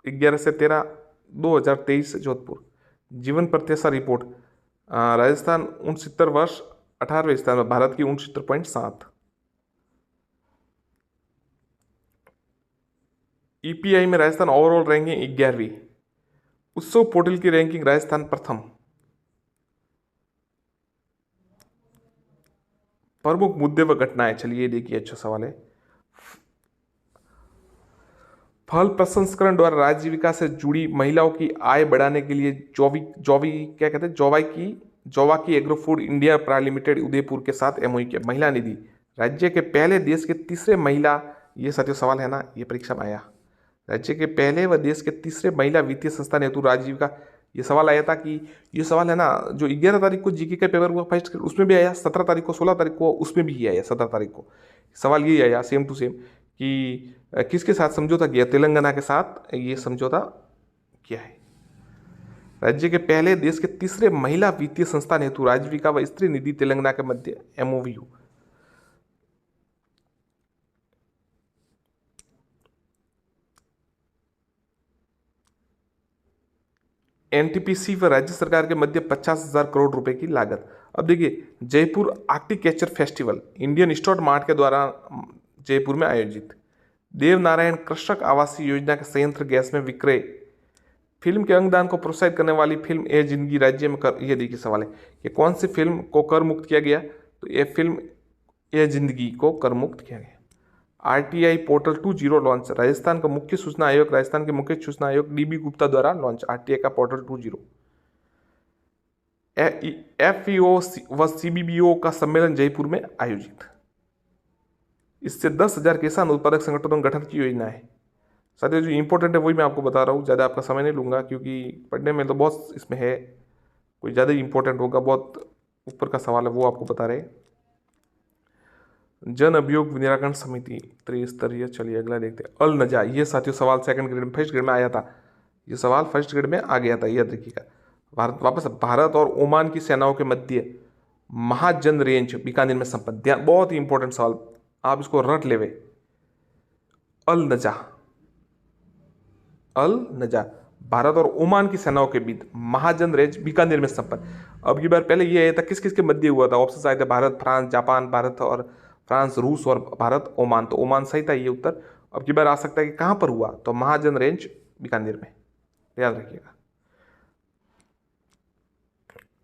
11 से 13 2023 जोधपुर। जीवन प्रत्याशा रिपोर्ट। राजस्थान 69 वर्ष 18वें स्थान में, भारत की 69.7। EPI में राजस्थान ओवरऑल रैंकिंग 11वीं। उत्सव पोर्टल की रैंकिंग राजस्थान प्रथम। प्रमुख मुद्दे व घटनाएं, चलिए देखिए, अच्छा सवाल है। फल प्रसंस्करण द्वारा राज्यविका से जुड़ी महिलाओं की आय बढ़ाने के लिए जोवा की agro food India private limited Udaipur के साथ MOU किया। महिला निधि, राज्य के पहले देश के तीसरे महिला, ये साथियों सवाल है ना, ये परीक्षा में आया। राज्य के पहले व देश के तीसरे महिला वित्तीय संस्थान हेतु राजीविका, ये सवाल आया था कि, ये सवाल है ना जो 11 तारीख को जीके का पेपर हुआ फर्स्ट, उसमें भी आया, 17 तारीख को, 16 तारीख को उसमें भी आया, 17 तारीख को सवाल ये आया सेम टू सेम कि किसके साथ समझौता किया, तेलंगाना के साथ ये समझौता किया है। राज्य के पहले देश के तीसरे महिला वित्तीय संस्थान हेतु राजीविका व स्त्री निधि तेलंगाना के मध्य MOU। NTPC व राज्य सरकार के मध्य 50,000 करोड़ रुपए की लागत। अब देखिए, Jaipur art culture festival Indian stock mart के द्वारा जयपुर में आयोजित। देवनारायण कृषक आवासीय योजना के संयंत्र गैस में विक्रय। फिल्म के अंगदान को प्रोत्साहित करने वाली फिल्म ए जिंदगी राज्य में कर, ये देखिए सवाल है कि कौन सी फिल्म को कर मुक्त किया गया, तो ये फिल्म ए जिंदगी को कर मुक्त किया गया। RTI portal 2.0 launch. राजस्थान का मुख्य सूचना आयोग, राजस्थान के मुख्य सूचना आयोग DB गुप्ता द्वारा लॉन्च RTI का पोर्टल 2.0। FEO व CBBO का सम्मेलन जयपुर में आयोजित। इससे 10,000 किसान उत्पादक संगठनों गठन की योजना है। साथियों जो इंपॉर्टेंट है वही मैं आपको बता रहा हूँ, ज़्यादा आपका समय नहीं लूँगा क्योंकि पढ़ने में तो बहुत इसमें है, कोई ज़्यादा इंपॉर्टेंट होगा, बहुत ऊपर का सवाल है वो आपको बता रहे। जन अभियोग निराकरण समिति त्रिस्तरीय। चलिए अगला देखते हैं। अल नजा, ये साथियों सवाल सेकंड ग्रेड में, फर्स्ट ग्रेड में आया था, ये सवाल फर्स्ट ग्रेड में आ गया था, याद रखिएगा। भारत और ओमान की सेनाओं के मध्य महाजन रेंज बीकानेर में संपन्न। बहुत ही इंपॉर्टेंट सवाल, आप इसको रट लेवे। अल नजा, भारत और ओमान की सेनाओं के बीच महाजन रेंज बीकानेर में संपन्न। अब की बार पहले ये आया था किस किस के मध्य हुआ था, ऑप्शन आए थे भारत, फ्रांस, जापान, भारत और फ्रांस, रूस और भारत, ओमान, तो ओमान सही था ये उत्तर। अब की बार आ सकता है कि कहां पर हुआ, तो महाजन रेंज बीकानेर में, याद रखिएगा।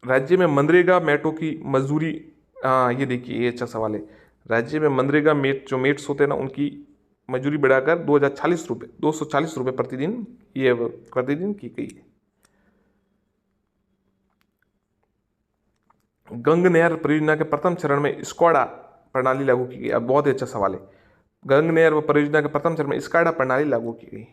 राज्य में मनरेगा मेटों की मजदूरी, ये देखिए ये अच्छा सवाल है। राज्य में मनरेगा जो मेट्स होते हैं ना, उनकी मजदूरी बढ़ाकर 240 रुपये प्रतिदिन, ये प्रतिदिन की गई है। गंगनहर परियोजना के प्रथम चरण में स्क्वाडा प्रणाली लागू की गई। अब बहुत ही अच्छा सवाल है। गंगनहर परियोजना के प्रथम चरण में स्क्वाडा प्रणाली लागू की गई।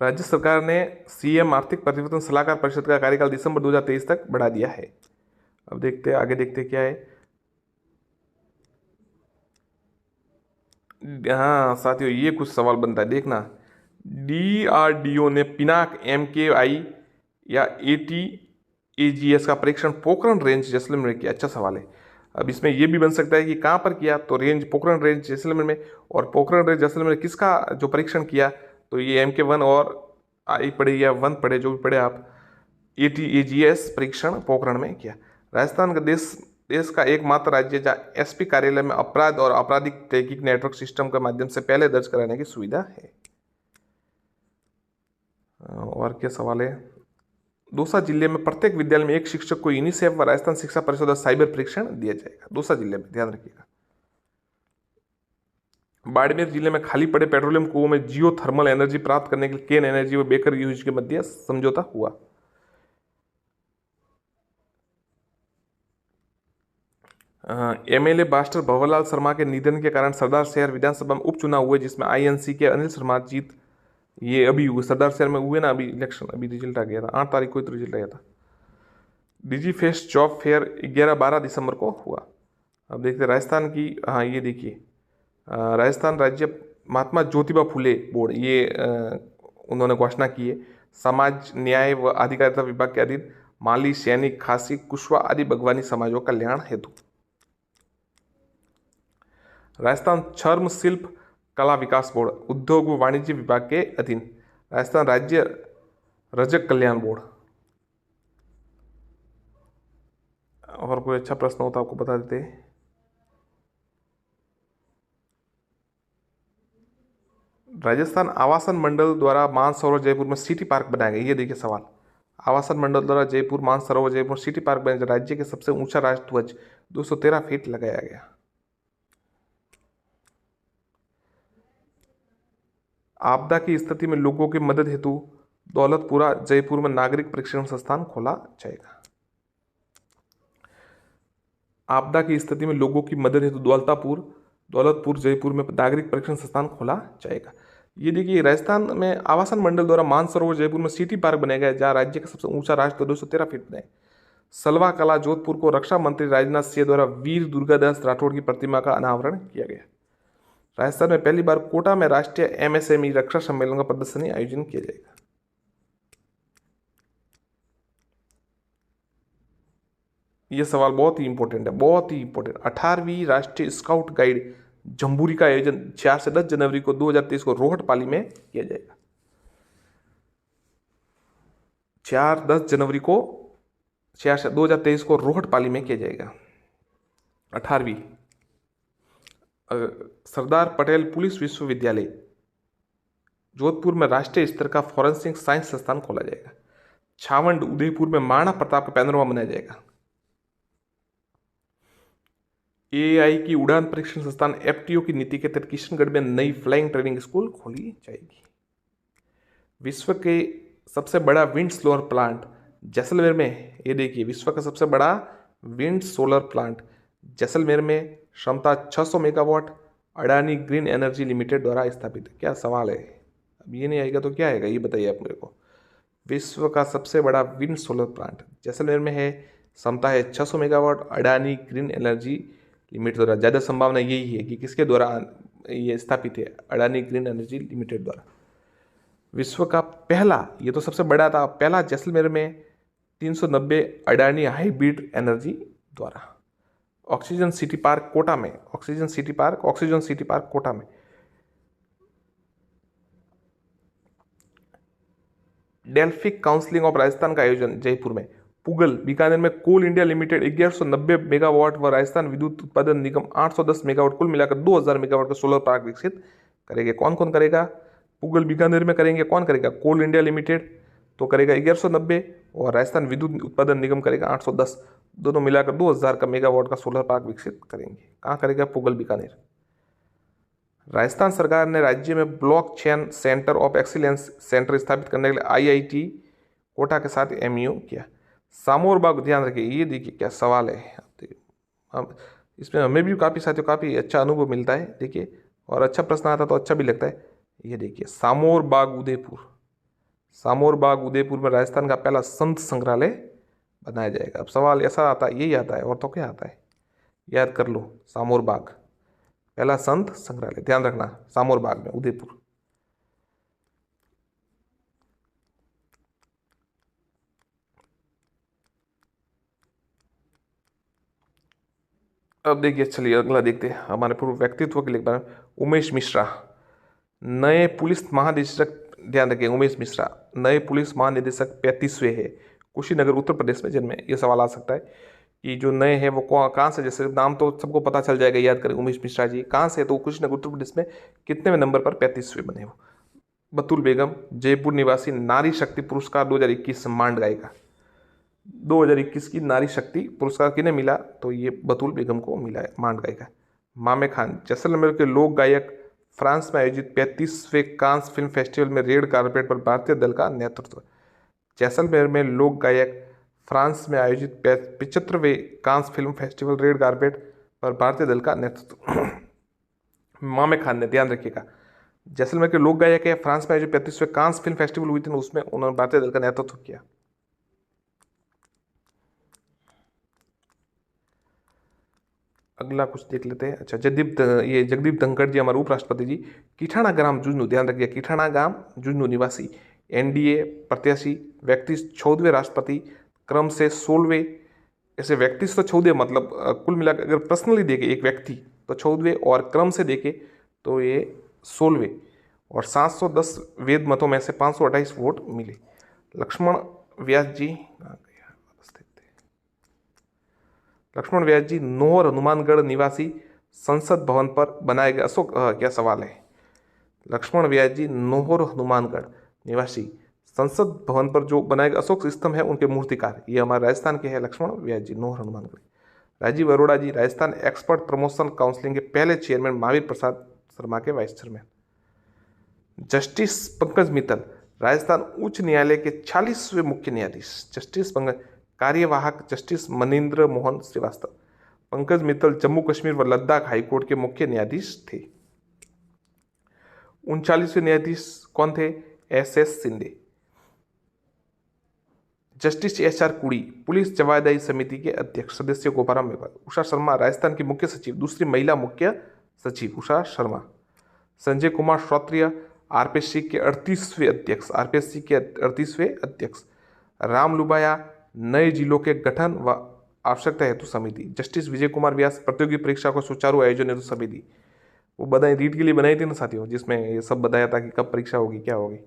राज्य सरकार ने CM आर्थिक परिवर्तन सलाहकार परिषद का कार्यकाल दिसंबर 2023 तक बढ़ा दिया है। अब देखते हैं आगे, देखते क्या है। हाँ साथियों, ये कुछ सवाल बनता है, देखना। DRDO ने पिनाक MKI या ATAGS का परीक्षण पोखरण रेंज जैसलमेर में किया। अच्छा सवाल है। अब इसमें यह भी बन सकता है कि कहाँ पर किया, तो पोखरण रेंज जैसलमेर में। और पोखरण रेंज जैसलमेर में किसका जो परीक्षण किया, तो ये MK1 और आई पढ़े या 1 पढ़े, जो भी पढ़े आप, ATAGS परीक्षण पोखरण में किया। राजस्थान का देश का एकमात्र राज्य है जहाँ एसपी कार्यालय में अपराध और आपराधिक तहकीक नेटवर्क सिस्टम के माध्यम से पहले दर्ज कराने की सुविधा है। और क्या सवाल है? दौसा जिले में प्रत्येक विद्यालय में एक शिक्षक को यूनिसेफ व राजस्थान शिक्षा परिषद और साइबर परीक्षण दिया जाएगा। दौसा जिले में, ध्यान रखिएगा। बाड़मेर जिले में खाली पड़े पेट्रोलियम कुओं में जियो थर्मल एनर्जी प्राप्त करने के लिए केन एनर्जी व बेकर यूज के मध्य समझौता हुआ। एमएलए मास्टर भंवरलाल शर्मा के निधन के कारण सरदार शहर विधानसभा में उपचुनाव हुए, जिसमें आईएनसी के अनिल शर्मा जीत। ये अभी हुए सरदार शहर में हुए ना, अभी इलेक्शन, अभी रिजल्ट आ गया था, 8 तारीख को तो रिजल्ट आया था। डिजी फेस्ट जॉब फेयर 11-12 दिसंबर को हुआ। अब देखते हैं राजस्थान की, हाँ ये देखिए, राजस्थान राज्य महात्मा ज्योतिबा फुले बोर्ड, ये उन्होंने घोषणा की है। समाज न्याय व अधिकारिता विभाग के अधीन माली, सैनिक, खासी, कुशवा आदि भगवानी समाजों का कल्याण हेतु। राजस्थान चर्म शिल्प कला विकास बोर्ड उद्योग व वाणिज्य विभाग के अधीन। राजस्थान राज्य रजक कल्याण बोर्ड। और कोई अच्छा प्रश्न हो तो आपको बता देते हैं। राजस्थान आवासन मंडल द्वारा मानसरोवर जयपुर में सिटी पार्क बनाया गया। ये देखिए सवाल, आवासन मंडल द्वारा जयपुर मानसरोवर जयपुर सिटी पार्क बनाया, राज्य के सबसे ऊंचा राष्ट्रध्वज 213 फीट लगाया गया। आपदा की स्थिति में लोगों की मदद हेतु दौलतपुरा जयपुर में नागरिक प्रशिक्षण संस्थान खोला जाएगा। आपदा की स्थिति में लोगों की मदद हेतु दौलतपुर जयपुर में नागरिक प्रशिक्षण संस्थान खोला जाएगा। ये देखिए राजस्थान में आवासन मंडल द्वारा मानसरोवर जयपुर में सिटी पार्क बनाया गया, जहाँ राज्य का सबसे ऊंचा राष्ट्र 213 फीट बनाए। सलवा कला जोधपुर को रक्षा मंत्री राजनाथ सिंह द्वारा वीर दुर्गादास राठौड़ की प्रतिमा का अनावरण किया गया। राजस्थान में पहली बार कोटा में राष्ट्रीय एमएसएमई रक्षा सम्मेलन का प्रदर्शनी आयोजन किया जाएगा। यह सवाल बहुत ही इंपॉर्टेंट है, बहुत ही इंपॉर्टेंट। 18वीं राष्ट्रीय स्काउट गाइड जम्बूरी का आयोजन 4 से 10 जनवरी को 2023 को रोहटपाली में किया जाएगा। 4-10 जनवरी को 4 से 2023 को रोहटपाली में किया जाएगा। 18वीं सरदार पटेल पुलिस विश्वविद्यालय जोधपुर में राष्ट्रीय स्तर का फॉरेंसिक साइंस संस्थान खोला जाएगा। छावंड उदयपुर में महाराणा प्रताप का 15वां मनाया जाएगा। एआई की उड़ान परीक्षण संस्थान एफटीओ की नीति के तहत किशनगढ़ में नई फ्लाइंग ट्रेनिंग स्कूल खोली जाएगी। विश्व के सबसे बड़ा विंड सोलर प्लांट जैसलमेर में, ये देखिए विश्व का सबसे बड़ा विंड सोलर प्लांट जैसलमेर में क्षमता 600 megawatt Adani green energy limited द्वारा स्थापित। क्या सवाल है? अब ये नहीं आएगा तो क्या आएगा, ये बताइए आप मेरे को। विश्व का सबसे बड़ा विंड सोलर प्लांट जैसलमेर में है, क्षमता है 600 megawatt Adani green energy limited द्वारा। ज़्यादा संभावना यही है कि किसके द्वारा ये स्थापित है, अडानी ग्रीन एनर्जी लिमिटेड द्वारा। विश्व का पहला, ये तो सबसे बड़ा था, पहला जैसलमेर में 390 अडानी हाइब्रिड एनर्जी द्वारा। ऑक्सीजन सिटी पार्क कोटा में, ऑक्सीजन सिटी पार्क कोटा में। डेल्फिक काउंसिलिंग ऑफ राजस्थान का आयोजन जयपुर में। पुगल बीकानेर में कोल इंडिया लिमिटेड 1190 मेगावाट व राजस्थान विद्युत उत्पादन निगम 810 मेगावाट, कुल मिलाकर 2000 मेगावाट का सोलर पार्क विकसित करेंगे। कौन कौन करेगा? पुगल बीकानेर में करेंगे, कौन करेगा? कोल इंडिया लिमिटेड तो करेगा 1190 और राजस्थान विद्युत उत्पादन निगम करेगा 810, दोनों मिलाकर 2000 का मेगावाट का सोलर पार्क विकसित करेंगे। कहाँ करेगा? पुगल बीकानेर। राजस्थान सरकार ने राज्य में blockchain centre of excellence centre स्थापित करने के लिए आईआईटी कोटा के साथ एमयू किया। सामोर बाग, ध्यान रखिए, ये देखिए क्या सवाल है। अब इसमें हमें भी काफ़ी साथियों काफ़ी अच्छा अनुभव मिलता है, देखिए, और अच्छा प्रश्न आता तो अच्छा भी लगता है। ये देखिए सामोर बाग उदयपुर में राजस्थान का पहला संत संग्रहालय बनाया जाएगा। अब सवाल ऐसा आता है, यही आता है और तो क्या आता है, याद कर लो। सामोर बाग पहला संत संग्रहालय, ध्यान रखना, सामोर बाग में उदयपुर। अब देखिए, चलिए अगला देखते हैं। हमारे पूर्व व्यक्तित्व के लिए उमेश मिश्रा नए पुलिस महानिदेशक, ध्यान रखिए उमेश मिश्रा नए पुलिस महानिदेशक 35वें है, कुशीनगर उत्तर प्रदेश में जन्मे। ये सवाल आ सकता है। कि जो नए हैं वो कहाँ से, जैसे नाम तो सबको पता चल जाएगा, याद करें, उमेश मिश्रा जी कहाँ से, तो कुशीनगर उत्तर प्रदेश में। कितने नंबर पर? 35वें बने वो। बतुल बेगम जयपुर निवासी, नारी शक्ति पुरस्कार 2021 सम्मान गायिका। 2021 की नारी शक्ति पुरस्कार किन्हें मिला? तो ये बतुल बेगम को मिला है, मांड गायिका। मामे खान जैसलमेर के लोक गायक, फ्रांस में आयोजित 35वें कांस फिल्म फेस्टिवल में रेड कारपेट पर भारतीय दल का नेतृत्व। जैसलमेर में लोक गायक, फ्रांस में आयोजित 75वें Cannes film festival red carpet पर भारतीय दल का नेतृत्व। मामे खान ने, ध्यान रखिएगा, जैसलमेर के लोक गायक है, फ्रांस में आयोजित 35वें कांस फिल्म फेस्टिवल हुई थी ना, उसमें उन्होंने भारतीय दल का नेतृत्व किया। अगला कुछ देख लेते हैं। अच्छा, ये जगदीप धनखड़ जी, हमारे उपराष्ट्रपति जी, किठाणा ग्राम झुंझुनू, ध्यान रखिए, किठाणा ग्राम झुंझुनू निवासी, एनडीए प्रत्याशी, व्यक्ति 14वें राष्ट्रपति, क्रम से 16वें। ऐसे व्यक्ति तो 14, मतलब कुल मिलाकर अगर पर्सनली देखे एक व्यक्ति तो 14वें, और क्रम से देखे तो ये 16वें। और 710 वेद मतों में से 528 वोट मिले। लक्ष्मण व्यास जी, लक्ष्मण व्यास जी नोहर हनुमानगढ़ निवासी, संसद भवन पर बनाए गए अशोक, क्या सवाल है? लक्ष्मण व्यास जी नोहर हनुमानगढ़ निवासी, संसद भवन पर जो बनाए गए अशोक स्तंभ है उनके मूर्तिकार, ये हमारे राजस्थान के हैं, लक्ष्मण व्यास जी नोहर हनुमानगढ़। राजीव अरोड़ा जी राजस्थान एक्सपर्ट प्रमोशन काउंसिलिंग के पहले चेयरमैन, महावीर प्रसाद शर्मा के vice chairman. Justice Pankaj Mittal Rajasthan उच्च न्यायालय के 46वें मुख्य न्यायाधीश। जस्टिस पंकज, कार्यवाहक जस्टिस मनिंद्र मोहन श्रीवास्तव। पंकज मित्तल जम्मू कश्मीर व लद्दाख हाईकोर्ट के मुख्य न्यायाधीश थे। 39वें न्यायाधीश कौन थे? S Shinde. Justice H R कुड़ी पुलिस जवाबदेही समिति के अध्यक्ष, सदस्य गोपाराम मेवाल। उषा शर्मा राजस्थान की मुख्य सचिव, दूसरी महिला मुख्य सचिव उषा शर्मा। संजय कुमार श्रोत्रिय आरपीएससी के 38वें अध्यक्ष, आरपीएससी के 38वें अध्यक्ष। राम लुबाया नए जिलों के गठन व आवश्यकता हेतु समिति। जस्टिस विजय कुमार व्यास प्रतियोगी परीक्षा को सुचारू आयोजन हेतु समिति, वो बनाई, रीट के लिए बनाई थी ना साथियों, जिसमें ये सब बताया था कि कब परीक्षा होगी, क्या होगी।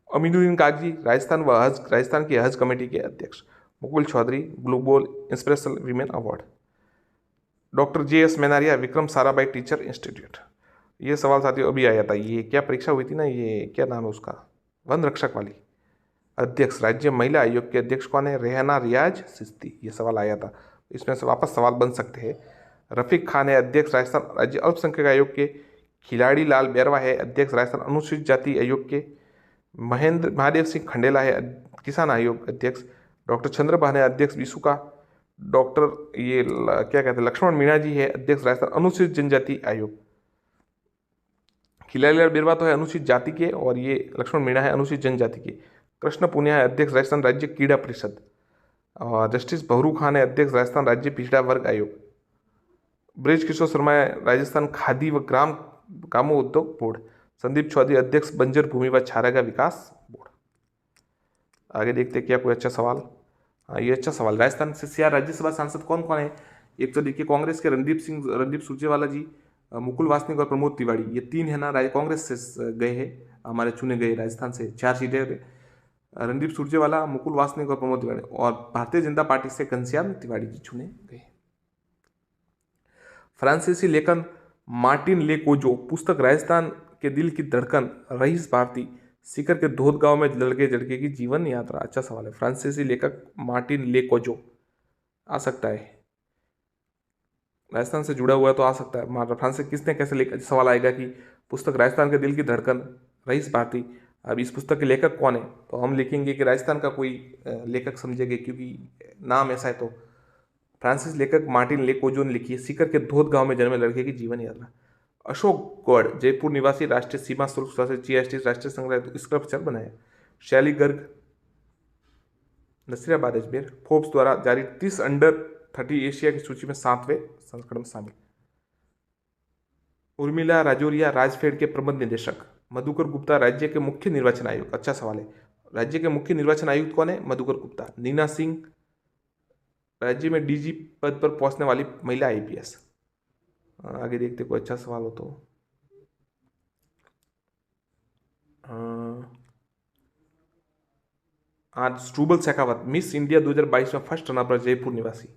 अमीनुद्दीन कागजी राजस्थान की हज कमेटी के अध्यक्ष। Mukul Chaudhary global inspirational women award. Doctor JS Menaria Vikram Sarabhai teacher institute. ये सवाल साथियों अभी आया था, ये क्या परीक्षा हुई थी ना, ये क्या नाम है उसका, वन रक्षक वाली। अध्यक्ष राज्य महिला आयोग के अध्यक्ष कौन है? रेहाना रियाज सिस्ती। ये सवाल आया था, इसमें से वापस सवाल बन सकते हैं। रफीक खान है अध्यक्ष राजस्थान राज्य अल्पसंख्यक आयोग के। खिलाड़ी लाल बैरवा है अध्यक्ष राजस्थान अनुसूचित जाति आयोग के। महेंद्र महादेव सिंह खंडेला है किसान आयोग अध्यक्ष। डॉक्टर चंद्रभान है अध्यक्ष विसु का। डॉक्टर क्या कहते हैं, लक्ष्मण मीणा जी है अध्यक्ष राजस्थान अनुसूचित जनजाति आयोग। खिलाड़ी लाल बैरवा तो है अनुसूचित जाति के, और ये लक्ष्मण मीणा है अनुसूचित जनजाति के। कृष्ण पुनिया है अध्यक्ष राजस्थान राज्य क्रीड़ा परिषद। और जस्टिस बहरू खान है अध्यक्ष राजस्थान राज्य पिछड़ा वर्ग आयोग। ब्रिज किशोर शर्मा है राजस्थान खादी व ग्रामो उद्योग बोर्ड। संदीप चौधरी अध्यक्ष बंजर भूमि व चारागाह विकास बोर्ड। आगे देखते क्या कोई अच्छा सवाल। हाँ, ये अच्छा सवाल। राजस्थान से CR राज्यसभा सांसद कौन कौन है? एक तो देखिए कांग्रेस के रणदीप सुरजेवाला जी, मुकुल वासनिक और प्रमोद तिवारी, ये तीन है ना, कांग्रेस से गए हैं, हमारे चुने गए राजस्थान से 4 सीटें। रणदीप सुरजेवाला, मुकुल वासनिक और प्रमोद तिवारी। और भारतीय जनता पार्टी से घनश्याम तिवारी जी चुने गए। फ्रांसीसी लेखन मार्टिन लेकोजो, पुस्तक राजस्थान के दिल की धड़कन, रईस भारती, सीकर के धोद गांव में लड़के लड़के की जीवन यात्रा। अच्छा सवाल है। फ्रांसीसी लेखक मार्टिन लेकोजो आ सकता है, राजस्थान से जुड़ा हुआ है तो आ सकता है। फ्रांस से किसने कैसे लेकर सवाल आएगा कि पुस्तक राजस्थान के दिल की धड़कन, रईस भारती। अब इस पुस्तक के लेखक कौन है, तो हम लिखेंगे कि राजस्थान का कोई लेखक समझेंगे, क्योंकि नाम ऐसा है। तो फ्रांसिस लेखक मार्टिन लेकोजो ने लिखी है सीकर के धोद गांव में जन्मे लड़के की जीवन यात्रा। अशोक गौड़ जयपुर निवासी, राष्ट्रीय सीमा शुल्क GST राष्ट्रीय संग्रह स्क्रप्चर बनाया। शैली गर्ग नसीराबाद अजमेर, फोर्ब्स द्वारा जारी 30 अंडर-30 एशिया की सूची में 7वें संस्करण में शामिल। उर्मिला राजौरिया राजफेड के प्रबंध निदेशक। मधुकर गुप्ता राज्य के मुख्य निर्वाचन आयुक्त। अच्छा सवाल है, राज्य के मुख्य निर्वाचन आयुक्त कौन है? मधुकर गुप्ता। नीना सिंह राज्य में DG पद पर पहुंचने वाली महिला IPS। आगे देखते कोई अच्छा सवाल हो तो। आज स्ट्रूबल शेखावत मिस इंडिया 2022 में फर्स्ट रनर पर, जयपुर निवासी।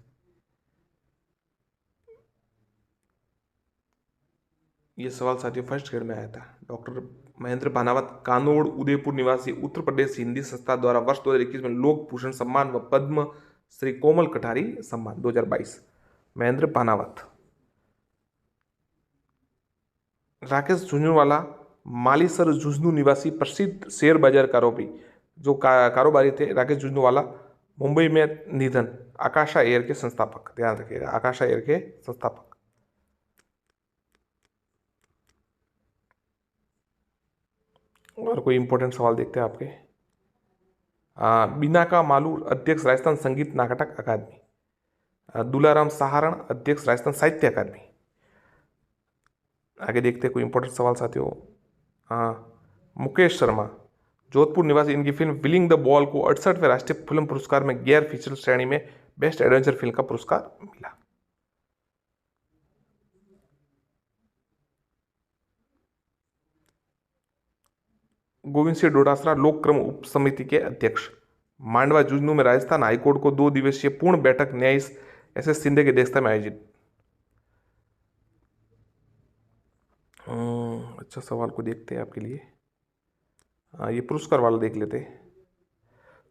ये सवाल साथियों फर्स्ट ग्रेड में आया था। डॉक्टर महेंद्र भानावत, कानोड़ उदयपुर निवासी, उत्तर प्रदेश हिंदी संस्था द्वारा वर्ष 2021 में लोक भूषण सम्मान व पद्म श्री कोमल कटारी सम्मान 2022। महेंद्र भानावत। राकेश झुंझुनवाला, मालीसर झुंझुनू निवासी, प्रसिद्ध शेयर बाजार कारोबारी थे राकेश झुंझुनवाला, मुंबई में निधन। आकाशा एयर के संस्थापक, ध्यान रखिएगा, आकाशा एयर के संस्थापक। और कोई इंपॉर्टेंट सवाल देखते हैं आपके। बीनाका मालूर, अध्यक्ष राजस्थान संगीत नाटक अकादमी। दुलाराम सहारण, अध्यक्ष राजस्थान साहित्य अकादमी। आगे देखते हैं कोई इंपॉर्टेंट सवाल साथियों। मुकेश शर्मा, जोधपुर निवासी, इनकी फिल्म विलिंग द बॉल को 68वें राष्ट्रीय फिल्म पुरस्कार में गैर फीचर श्रेणी में बेस्ट एडवेंचर फिल्म का पुरस्कार मिला। गोविंद सिंह डोटासरा, लोक क्रम उप समिति के अध्यक्ष। मांडवा झुंझुनू में राजस्थान हाईकोर्ट को 2 दिवसीय पूर्ण बैठक न्यायाधीश एस शिंदे की अध्यक्षता में आयोजित। अच्छा सवाल को देखते हैं आपके लिए। ये पुरस्कार वाला देख लेते हैं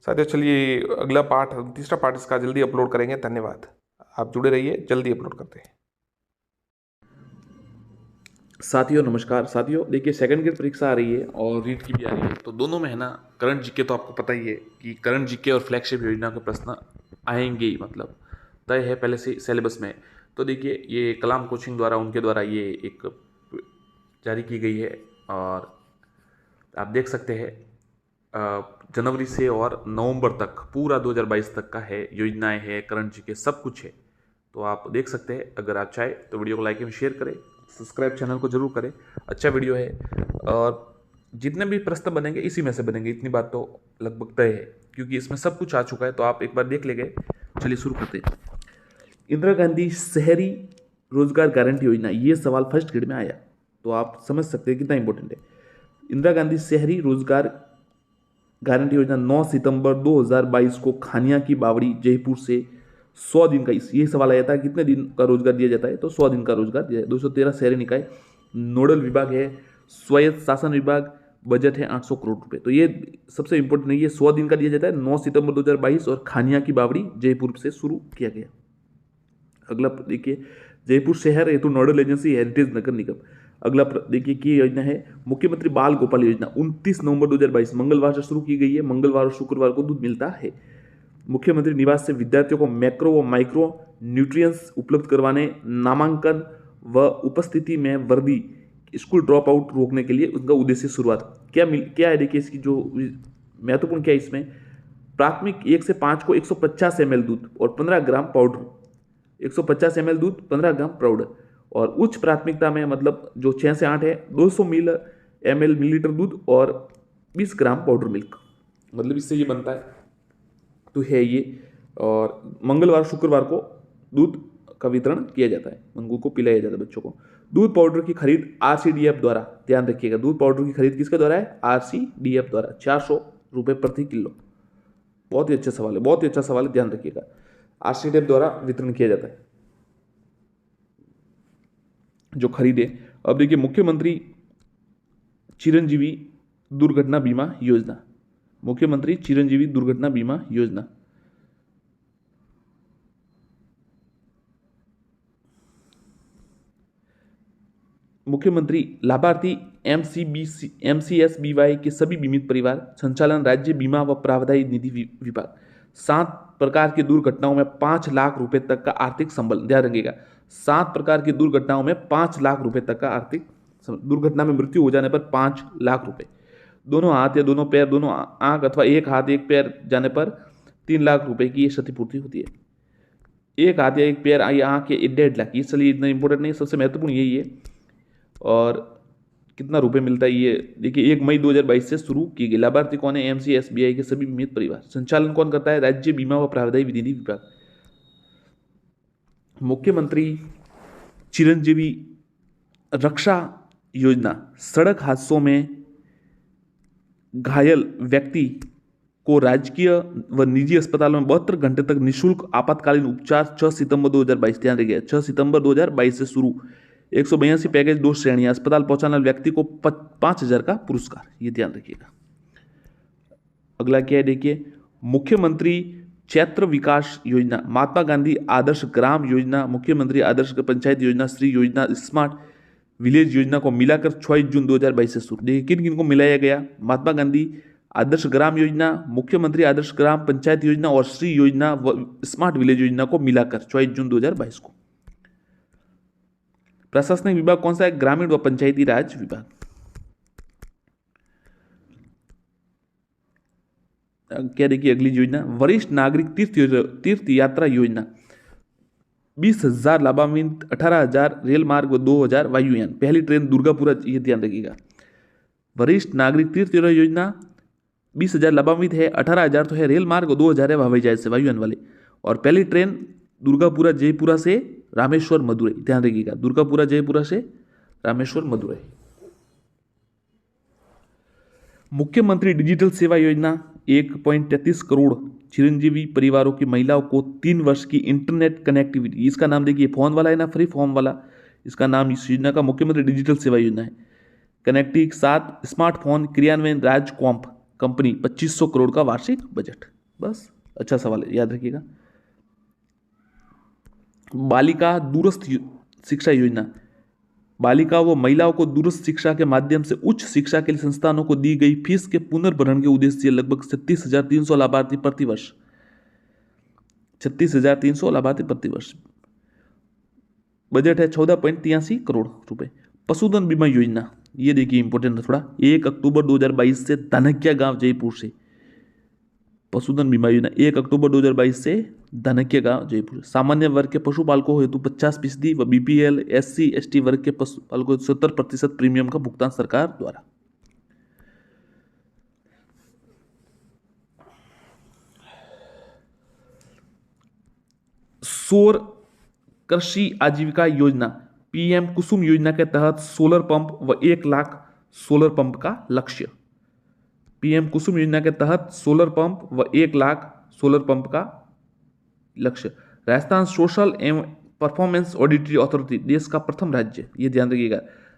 साथियों। चलिए अगला पार्ट, तीसरा पार्ट इसका जल्दी अपलोड करेंगे। धन्यवाद, आप जुड़े रहिए, जल्दी अपलोड करते हैं। साथियों नमस्कार। साथियों देखिए, सेकंड ग्रेड परीक्षा आ रही है और रीट की भी आ रही है, तो दोनों में है ना करंट जीके, तो आपको पता ही है कि करंट जीके और फ्लैगशिप योजना के प्रश्न आएंगे ही, मतलब तय है पहले से सिलेबस में। तो देखिए ये कलाम कोचिंग द्वारा, उनके द्वारा ये एक जारी की गई है और आप देख सकते हैं जनवरी से और नवंबर तक पूरा 2022 तक का है, योजनाएं है, करंट जीके सब कुछ है। तो आप देख सकते हैं। अगर आप चाहे तो वीडियो को लाइक एंड शेयर करें, सब्सक्राइब चैनल को जरूर करें। अच्छा वीडियो है और जितने भी प्रश्न बनेंगे इसी में से बनेंगे, इतनी बात तो लगभग तय है, क्योंकि इसमें सब कुछ आ चुका है। तो आप एक बार देख लेंगे। चलिए शुरू करते हैं। इंदिरा गांधी शहरी रोजगार गारंटी योजना, ये सवाल फर्स्ट ग्रेड में आया, तो आप समझ सकते हैं कितना इंपॉर्टेंट है। इंदिरा गांधी शहरी रोजगार गारंटी योजना 9 सितंबर 2022 को खानिया की बावड़ी जयपुर से 100 दिन का, ये सवाल आया था कितने दिन का रोजगार दिया जाता है, तो 100 दिन का रोजगार दिया। 213 शहरी निकाय, नोडल विभाग है स्वायत्त शासन विभाग, बजट है 800 करोड़ रुपए। तो ये सबसे इंपॉर्टेंट है, ये 100 दिन का दिया जाता है, 9 सितंबर 2022 और खानिया की बावड़ी जयपुर से शुरू किया गया। अगला देखिए, जयपुर शहर हेतु नोडल एजेंसी हेरिटेज नगर निगम। अगला देखिए की योजना है मुख्यमंत्री बाल गोपाल योजना, 29 नवंबर 2022 मंगलवार से शुरू की गई है। मंगलवार और शुक्रवार को दूध मिलता है। मुख्यमंत्री निवास से विद्यार्थियों को मैक्रो व माइक्रो न्यूट्रिएंट्स उपलब्ध करवाने, नामांकन व उपस्थिति में वर्दी, स्कूल ड्रॉप आउट रोकने के लिए उनका उद्देश्य शुरुआत। क्या है देखिए इसकी जो महत्वपूर्ण क्या है इसमें, प्राथमिक 1 से 5 को 150 ml दूध और 15 ग्राम पाउडर, 150 ml दूध 15 ग्राम पाउडर, और उच्च प्राथमिकता में मतलब जो 6 से 8 है 200 मिलीलीटर दूध और 20 ग्राम पाउडर मिल्क, मतलब इससे ये बनता है, तो है ये। और मंगलवार शुक्रवार को दूध का वितरण किया जाता है, उनको को पिलाया जाता है बच्चों को। दूध पाउडर की खरीद आरसीडीएफ द्वारा, ध्यान रखिएगा, दूध पाउडर की खरीद किसके द्वारा है, आरसीडीएफ द्वारा, 400 रुपये प्रति किलो। बहुत ही अच्छा सवाल है, बहुत ही अच्छा सवाल है, ध्यान रखिएगा, आरसीडीएफ द्वारा वितरण किया जाता है जो खरीदे। अब देखिए मुख्यमंत्री चिरंजीवी दुर्घटना बीमा योजना, मुख्यमंत्री चिरंजीवी दुर्घटना बीमा योजना, मुख्यमंत्री लाभार्थी MCSBY के सभी बीमित परिवार, संचालन राज्य बीमा व प्रावधायी निधि विभाग। 7 प्रकार की दुर्घटनाओं में 5 लाख रुपए तक का आर्थिक संबल, ध्यान रखिएगा, 7 प्रकार की दुर्घटनाओं में 5 लाख रुपए तक का आर्थिक, दुर्घटना में मृत्यु हो जाने पर 5 लाख रुपए, दोनों हाथ या दोनों पैर, दोनों आंख अथवा एक हाथ एक पैर जाने पर 3 लाख रुपए की क्षतिपूर्ति होती है। एक हाथ या एक पैर या आंख या 1.5 लाख, ये चलिए इतना इंपॉर्टेंट नहीं, सबसे महत्वपूर्ण यही है। और कितना रुपए मिलता है ये देखिए, 1 मई 2022 से शुरू की गई। लाभार्थी कौन है, MCSBI के सभी बीमित परिवार। संचालन कौन करता है, राज्य बीमा व प्रावधायी निधि विभाग। मुख्यमंत्री चिरंजीवी रक्षा योजना, सड़क हादसों में घायल व्यक्ति को राजकीय व निजी अस्पतालों में 72 घंटे तक निःशुल्क आपातकालीन उपचार 6 सितंबर 2022, ध्यान रखिए 6 सितंबर 2022 से शुरू 182 पैकेज 2 श्रेणियां, अस्पताल पहुंचाने वाले व्यक्ति को 5,000 का पुरस्कार, ये ध्यान रखिएगा। अगला क्या है देखिए, मुख्यमंत्री क्षेत्र विकास योजना, महात्मा गांधी आदर्श ग्राम योजना, मुख्यमंत्री आदर्श पंचायत योजना, श्री योजना, स्मार्ट विलेज योजना को मिलाकर 26 जून 2022 से शुरू। देखिए किन किन को मिलाया गया, महात्मा गांधी आदर्श ग्राम योजना, मुख्यमंत्री आदर्श ग्राम पंचायत योजना और श्री योजना व स्मार्ट विलेज योजना को मिलाकर 24 जून 2022 को। प्रशासनिक विभाग कौन सा है, ग्रामीण व पंचायती राज विभाग। क्या देखिए अगली योजना, वरिष्ठ नागरिक तीर्थ यात्रा योजना, 20,000 लाभान्वित, 18,000 रेल मार्ग व 2,000 वायुयान, पहली ट्रेन दुर्गापुरा, ये ध्यान रखिएगा। वरिष्ठ नागरिक तीर्थ यात्रा योजना 20,000 लाभान्वित है, 18,000 तो है रेल मार्ग और 2,000 है हवाई जहाज से वायुयान वाले, और पहली ट्रेन दुर्गापुरा जयपुरा से रामेश्वर मदुरई, ध्यान रखिएगा, दुर्गापुरा जयपुरा से रामेश्वर मदुरई। मुख्यमंत्री डिजिटल सेवा योजना 1.33 करोड़ चिरंजीवी परिवारों की महिलाओं को 3 वर्ष की इंटरनेट कनेक्टिविटी, इसका नाम देखिए फोन वाला है ना, फ्री फॉर्म वाला, इसका नाम इस योजना का मुख्यमंत्री डिजिटल सेवा योजना है। कनेक्टिविटी के साथ स्मार्टफोन क्रियान्वयन राजकॉम्प कंपनी 2500 करोड़ का वार्षिक बजट। बस अच्छा सवाल है, याद रखिएगा। बालिका दूरस्थ शिक्षा योजना, बालिका व महिलाओं को दूरस्थ शिक्षा के माध्यम से उच्च शिक्षा के लिए संस्थानों को दी गई फीस के पुनर्भरण के उद्देश्य से लगभग 36,300 लाभार्थी प्रतिवर्ष, 36,300 लाभार्थी प्रतिवर्ष। बजट है 14.83 करोड़ रुपए। पशुधन बीमा योजना, ये देखिए इंपॉर्टेंट है थोड़ा, 1 अक्टूबर 2022 से धनकिया गांव जयपुर से पशुधन बीमा योजना 1 अक्टूबर 2022 से धनकिया गांव जयपुर। सामान्य वर्ग के पशुपालकों हेतु 50% व बीपीएल SC ST वर्ग के पशुपालकों 70% प्रीमियम का भुगतान सरकार द्वारा। सौर कृषि आजीविका योजना PM कुसुम योजना के तहत सोलर पंप व 1 लाख सोलर पंप का लक्ष्य। PM कुसुम योजना के तहत सोलर पंप व 1 लाख सोलर पंप का लक्ष्य। राजस्थान सोशल एवं परफॉर्मेंस ऑडिटरी अथॉरिटी देश का प्रथम राज्य, ये ध्यान रखिएगा,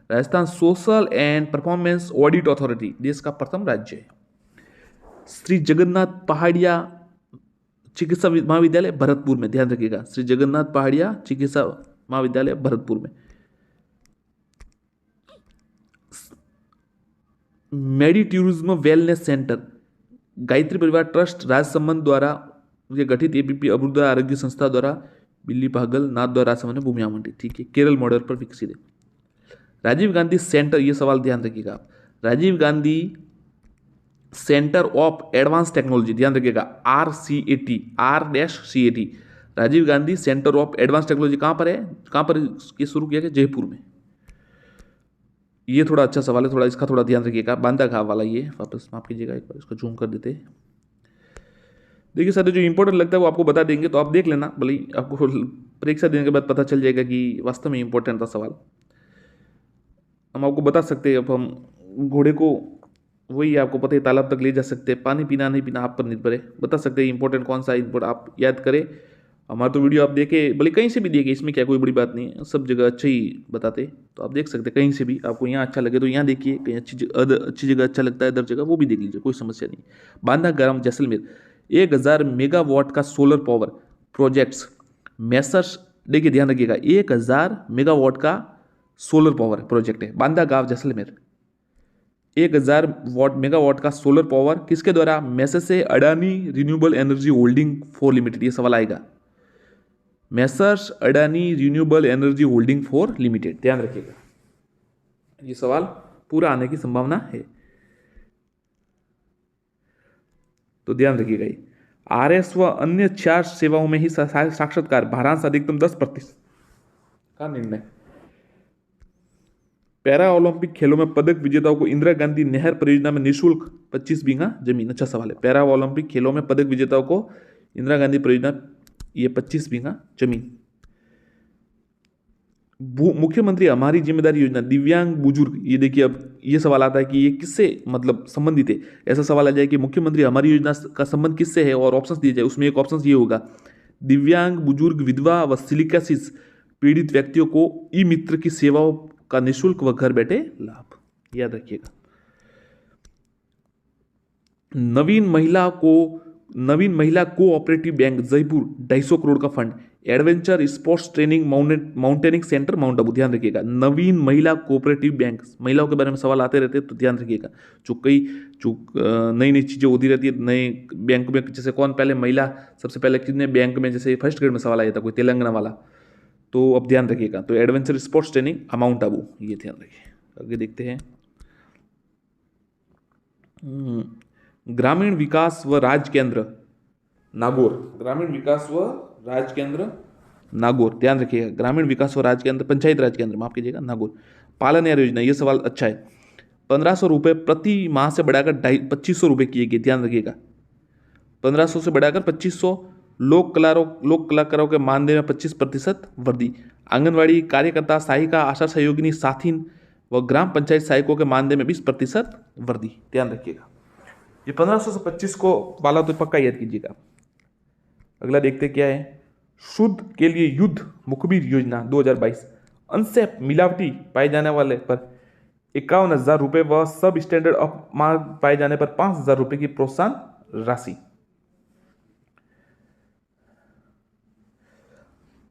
Rajasthan social and performance audit authority देश का प्रथम राज्य है। श्री जगन्नाथ पहाड़िया चिकित्सा महाविद्यालय भरतपुर में, ध्यान रखिएगा, श्री जगन्नाथ पहाड़िया चिकित्सा महाविद्यालय भरतपुर में। मेडी टूरिज्म वेलनेस सेंटर गायत्री परिवार ट्रस्ट राजसमंद द्वारा गठित APP अबुर्द आरोग्य संस्था द्वारा बिल्ली पागल नाथ द्वारा राजसमंद में भूमि आवंटित, ठीक है, केरल मॉडल पर विकसित है। राजीव गांधी सेंटर, ये सवाल ध्यान रखिएगा, Rajiv Gandhi centre of advance technology, ध्यान रखिएगा, R-CAT, Rajiv Gandhi centre of advance technology कहाँ पर है, कहाँ पर ये शुरू किया गया, जयपुर में। ये थोड़ा अच्छा सवाल है, थोड़ा इसका थोड़ा ध्यान रखिएगा, बांदा घाव वाला, ये वापस माफ कीजिएगा, एक बार इसको जूम कर देते। देखिए सर, जो इंपॉर्टेंट लगता है वो आपको बता देंगे, तो आप देख लेना, भले आपको परीक्षा देने के बाद पता चल जाएगा कि वास्तव में इंपॉर्टेंट था सवाल। हम आपको बता सकते हैं, अब हम घोड़े को वही आपको पता है तालाब तक ले जा सकते हैं, पानी पीना नहीं पीना आप पर निर्भर है, बता सकते हैं इंपॉर्टेंट कौन सा इंपॉर्टेंट आप याद करें। हमारा तो वीडियो आप देखें, भले कहीं से भी देखिए, इसमें क्या कोई बड़ी बात नहीं है, सब जगह अच्छा ही बताते, तो आप देख सकते हैं कहीं से भी, आपको यहाँ अच्छा लगे तो यहाँ देखिए, कहीं अच्छी जगह अच्छा लगता है अदर जगह वो भी देख लीजिए, कोई समस्या नहीं। बांदा ग्राम जैसलमेर 1000 मेगावाट का सोलर पावर प्रोजेक्ट्स मैसर्स, देखिए ध्यान रखिएगा, 1000 मेगावाट का सोलर पावर प्रोजेक्ट है बांदा गांव जैसलमेर। 1000 मेगावाट का सोलर पावर किसके द्वारा, मैसेज से Adani renewable energy holding 4 limited, ये सवाल आएगा, Messrs Adani renewable energy holding 4 limited, ध्यान रखिएगा, ये सवाल पूरा आने की संभावना है, तो ध्यान रखिएगा। ये RS व अन्य 4 सेवाओं में ही साक्षात्कार भारांश अधिकतम 10% का निर्णय। पैरा ओलंपिक खेलों में पदक विजेताओं को इंदिरा गांधी नहर परियोजना में निःशुल्क 25 बीघा जमीन, अच्छा सवाल है। पैरा ओलंपिक खेलों में पदक विजेताओं को इंदिरा गांधी परियोजना ये 25 बीघा जमीन। मुख्यमंत्री हमारी जिम्मेदारी योजना दिव्यांग बुजुर्ग, ये देखिए अब ये सवाल आता है कि ये किससे मतलब संबंधित है, ऐसा सवाल आ जाए कि मुख्यमंत्री हमारी योजना का संबंध किससे है और ऑप्शंस दिए जाए, उसमें एक ऑप्शन ये होगा दिव्यांग बुजुर्ग विधवा व सिलिकासिस पीड़ित व्यक्तियों को ई मित्र की सेवाओं का निःशुल्क व घर बैठे लाभ, याद रखिएगा। नवीन महिला कोऑपरेटिव बैंक जयपुर 250 करोड़ का fund, adventure sports training mountaining centre mount Abu, ध्यान रखिएगा। नवीन महिला कोऑपरेटिव बैंक, महिलाओं के बारे में सवाल आते रहते हैं तो ध्यान रखिएगा। जो नई नई चीजें होती रहती है नए बैंक में, जैसे कौन पहले महिला सबसे पहले कितने बैंक में, जैसे फर्स्ट ग्रेड में सवाल आया था कोई तेलंगाना वाला, तो अब ध्यान रखिएगा। तो adventure sports training mount Abu, ये ध्यान रखिए। आगे देखते हैं। ग्रामीण विकास व राज्य केंद्र नागौर, ग्रामीण विकास व राज्य केंद्र नागौर, ध्यान रखिएगा। ग्रामीण विकास व राज्य केंद्र, पंचायत राज केंद्र, माफ कीजिएगा, नागौर। पालन यार योजना, ये सवाल अच्छा है। 1500 रुपये प्रति माह से बढ़ाकर 2500 रुपये किए गए, ध्यान रखिएगा। 1500 से बढ़ाकर 2500। लोक कलाकारों के मानदेय में 25% वृद्धि। आंगनवाड़ी कार्यकर्ता, सहायिका, आशा सहयोगिनी, साथीन व ग्राम पंचायत सहायकों के मानदेय में 20% वृद्धि, ध्यान रखिएगा। ये 1500 से 25 को वाला तो पक्का याद कीजिएगा। अगला देखते क्या है। शुद्ध के लिए युद्ध मुखबिर योजना 2022, अन्न से मिलावटी पाए जाने वाले पर 51,000 रुपये व सब स्टैंडर्ड ऑफ मार्क पाए जाने पर 5,000 रुपये की प्रोत्साहन राशि।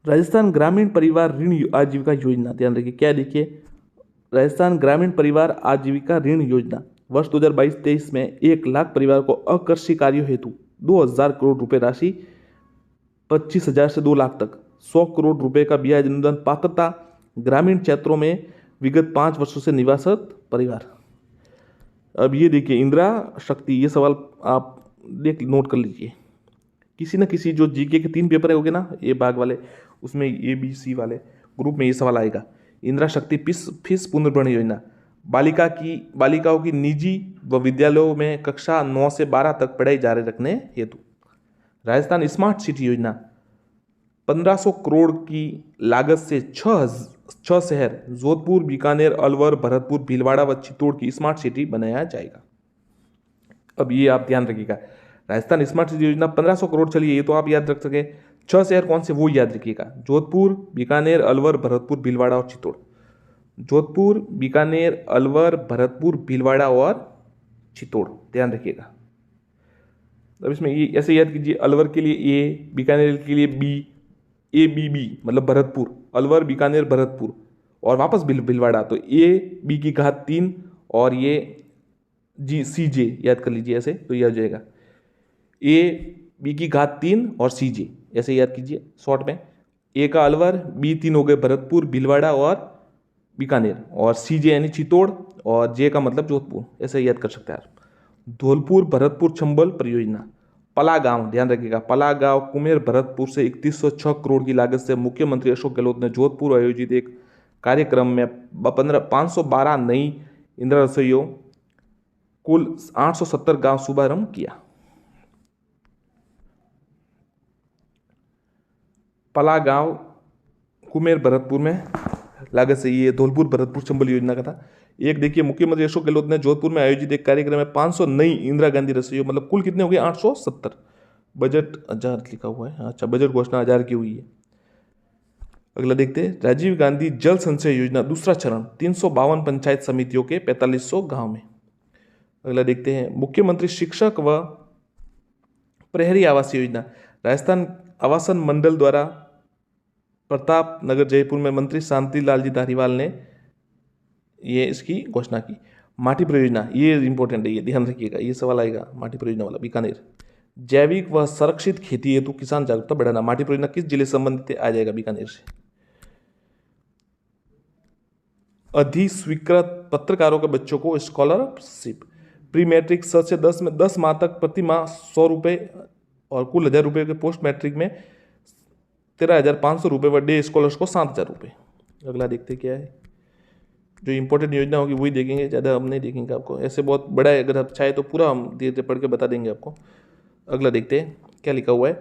राजस्थान ग्रामीण परिवार ऋण आजीविका योजना, ध्यान रखिए। क्या देखिए, राजस्थान ग्रामीण परिवार आजीविका ऋण योजना वर्ष 2022-23 में 1 लाख परिवार को अकृषि कार्यों हेतु 2,000 करोड़ रुपए राशि, 25,000 से 2 लाख तक 100 करोड़ रुपए का ब्याज अनुदान पात्रता, ग्रामीण क्षेत्रों में विगत 5 वर्षों से निवासरत परिवार। अब ये देखिए इंदिरा शक्ति, ये सवाल आप नोट कर लीजिए। किसी न किसी जो जीके के 3 पेपर होंगे ना, ए भाग वाले, उसमें ABC वाले ग्रुप में ये सवाल आएगा। इंदिरा शक्ति फीस पुनर्भरण योजना, बालिकाओं की निजी व विद्यालयों में कक्षा 9 से 12 तक पढ़ाई जारी रखने हेतु। राजस्थान स्मार्ट सिटी योजना 1500 करोड़ की लागत से 6 शहर जोधपुर, बीकानेर, अलवर, भरतपुर, भीलवाड़ा व चित्तौड़ की स्मार्ट सिटी बनाया जाएगा। अब ये आप ध्यान रखिएगा, राजस्थान स्मार्ट सिटी योजना 1500 करोड़, चलिए ये तो आप याद रख सके। 6 शहर कौन से वो याद रखिएगा, जोधपुर, बीकानेर, अलवर, भरतपुर, भीलवाड़ा और चित्तौड़। जोधपुर, बीकानेर, अलवर, भरतपुर, भीलवाड़ा और चित्तौड़, ध्यान रखिएगा। अब इसमें ये ऐसे याद कीजिए, अलवर के लिए A, बीकानेर के लिए B, ABB मतलब भरतपुर, अलवर, बीकानेर, भरतपुर और वापस भीलवाड़ा, तो AB की घात 3 और ये CJ याद कर लीजिए ऐसे, तो ये आ जाएगा AB की घात 3 और CJ, ऐसे याद कीजिए शॉर्ट में। A का अलवर, B 3 हो गए भरतपुर, भीलवाड़ा और बीकानेर, और CJ यानी चित्तौड़, और J का मतलब जोधपुर, ऐसे याद कर सकते हैं आप। धौलपुर भरतपुर चंबल परियोजना। पलागांव, ध्यान रखिएगा, पलागांव कुमेर भरतपुर से 3106 करोड़ की लागत से मुख्यमंत्री अशोक गहलोत ने जोधपुर आयोजित एक कार्यक्रम में 512 नई इंदिरा रसोइयों, कुल 870 गांव शुभारंभ किया। पलागांव कुमेर भरतपुर में लागत से, ये धौलपुर भरतपुर चंबल योजना का था। एक देखिए, मुख्यमंत्री अशोक गहलोत ने जोधपुर में आयोजित एक कार्यक्रम में 500 नई इंदिरा गांधी रसोइयों, मतलब कुल कितने हो गए 870। बजट 1000 लिखा हुआ है, अच्छा बजट घोषणा 1000 की हुई है। अगला देखते हैं, राजीव गांधी जल संचय योजना दूसरा चरण 352 पंचायत समितियों के 4500 गांव में। अगला देखते हैं, मुख्यमंत्री शिक्षक व प्रहरी आवास योजना। राजस्थान आवासन मंडल द्वारा प्रताप नगर जयपुर में मंत्री शांति लाल जी धारीवाल ने ये इसकी घोषणा की। माटी परियोजना, ये इंपॉर्टेंट है, ये ध्यान रखिएगा, ये सवाल आएगा माटी परियोजना वाला। बीकानेर, जैविक व संरक्षित खेती हेतु किसान जागरूकता बढ़ाना। माटी परियोजना किस जिले से संबंधित है, आ जाएगा बीकानेर से। अधिस्वीकृत पत्रकारों के बच्चों को स्कॉलरशिप, प्री मैट्रिक से 10 माह तक प्रति माह 100 रुपये और कुल 1000 रुपये के पोस्ट मैट्रिक में 13,500 रुपये व डे स्कॉलर्स को 7,000 रुपये। अगला देखते क्या है, जो इंपॉर्टेंट योजना होगी वही देखेंगे, ज़्यादा हम नहीं देखेंगे आपको, ऐसे बहुत बड़ा है, अगर आप चाहे तो पूरा हम धीरे धीरे पढ़ के बता देंगे आपको। अगला देखते हैं क्या लिखा हुआ है,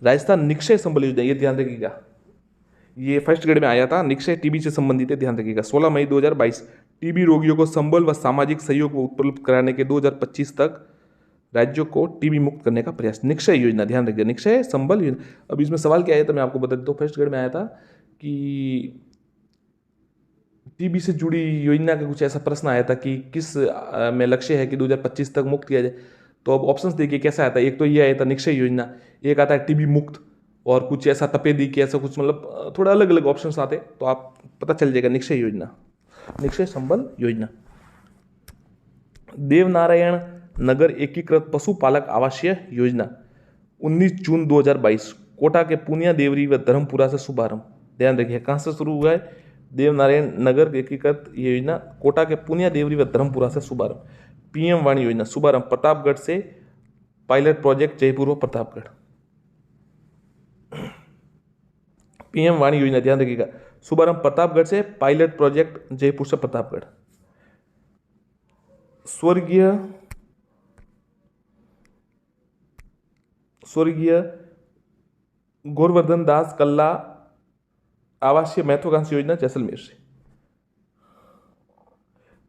राजस्थान निक्षय संबल योजना, ये ध्यान रखिएगा, ये फर्स्ट ग्रेड में आया था। निक्षय टीबी से संबंधित है, ध्यान रखिएगा। 16 मई 2022 टीबी रोगियों को संबल व सामाजिक सहयोग उपलब्ध कराने के 2025 तक राज्यों को टीबी मुक्त करने का प्रयास। निक्षय योजना, ध्यान रखिएगा, निक्षय संबल योजना। अब इसमें सवाल क्या आया था मैं आपको बता देता हूँ, फर्स्ट ग्रेड में आया था कि टीबी से जुड़ी योजना का कुछ ऐसा प्रश्न आया था कि किस में लक्ष्य है कि 2025 तक मुक्त किया जाए। तो अब ऑप्शंस देखिए कैसा आता है। एक तो ये आया था निक्षय योजना, एक आता है टीबी मुक्त, और कुछ ऐसा तपेदी की, ऐसा कुछ मतलब थोड़ा अलग अलग ऑप्शंस आते, तो आप पता चल जाएगा। निक्षय योजना, निक्षय संबल योजना। देवनारायण नगर एकीकृत पशुपालक आवासीय योजना 19 जून 2022 कोटा के पुनिया देवरी व धर्मपुरा से शुभारंभ। ध्यान रखिए कहाँ से शुरू हुआ है। देवनारायण नगर एकीकृत योजना कोटा के पुनिया देवरी व धर्मपुरा से शुभारंभ। पीएम वाणी योजना शुभारंभ प्रतापगढ़ से, पायलट प्रोजेक्ट जयपुर व प्रतापगढ़। पीएम वाणी योजना ध्यान रखिएगा, शुभारंभ प्रतापगढ़ से, पायलट प्रोजेक्ट जयपुर से प्रतापगढ़। स्वर्गीय गोवर्धन दास कल्ला आवासीय महत्वाकांक्षी योजना जैसलमेर से।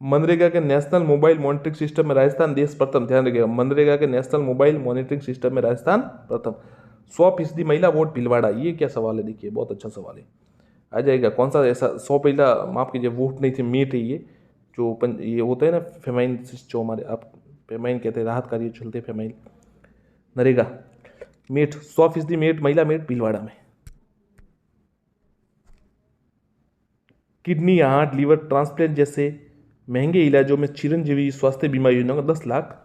मनरेगा के नेशनल मोबाइल मॉनिटरिंग सिस्टम में राजस्थान देश प्रथम। ध्यान रखिएगा, मनरेगा के नेशनल मोबाइल मॉनिटरिंग सिस्टम में राजस्थान प्रथम। 100% महिला वोट भिलवाड़ा, ये क्या सवाल है, देखिए बहुत अच्छा सवाल है। आ जाएगा कौन सा ऐसा 100 महिला, माफ कीजिए वोट नहीं थे, मीट है ये जो ये होता है ना फेमाइन, जो हमारे आप फेमाइन कहते हैं, राहत कार्य चलते फेमाइन, नरेगा मीट 100% मीट, महिला मीट भीलवाड़ा में। किडनी, हार्ट, लीवर ट्रांसप्लांट जैसे महंगे इलाजों में चिरंजीवी स्वास्थ्य बीमा योजना का 10 लाख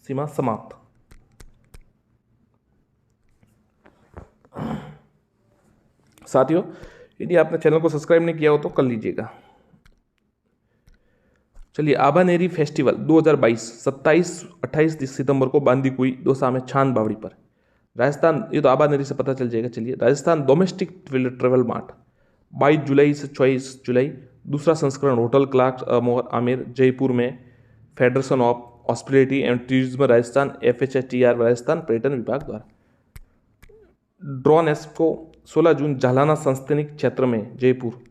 सीमा समाप्त। साथियों, यदि आपने चैनल को सब्सक्राइब नहीं किया हो तो कर लीजिएगा। चलिए, आबानेरी फेस्टिवल 2022 27-28 सितंबर को बांदीकुई दौसा में छान बावड़ी पर। राजस्थान, ये तो आबानेरी से पता चल जाएगा। चलिए, राजस्थान डोमेस्टिक ट्रेवल मार्ट 22 जुलाई से 24 जुलाई, दूसरा संस्करण होटल क्लार्क मोहर आमिर जयपुर में, federation of hospitality and tourism Rajasthan FHTR Rajasthan पर्यटन विभाग द्वारा। ड्रोन एक्सपो 16 जून जालाना संस्थानिक क्षेत्र में जयपुर।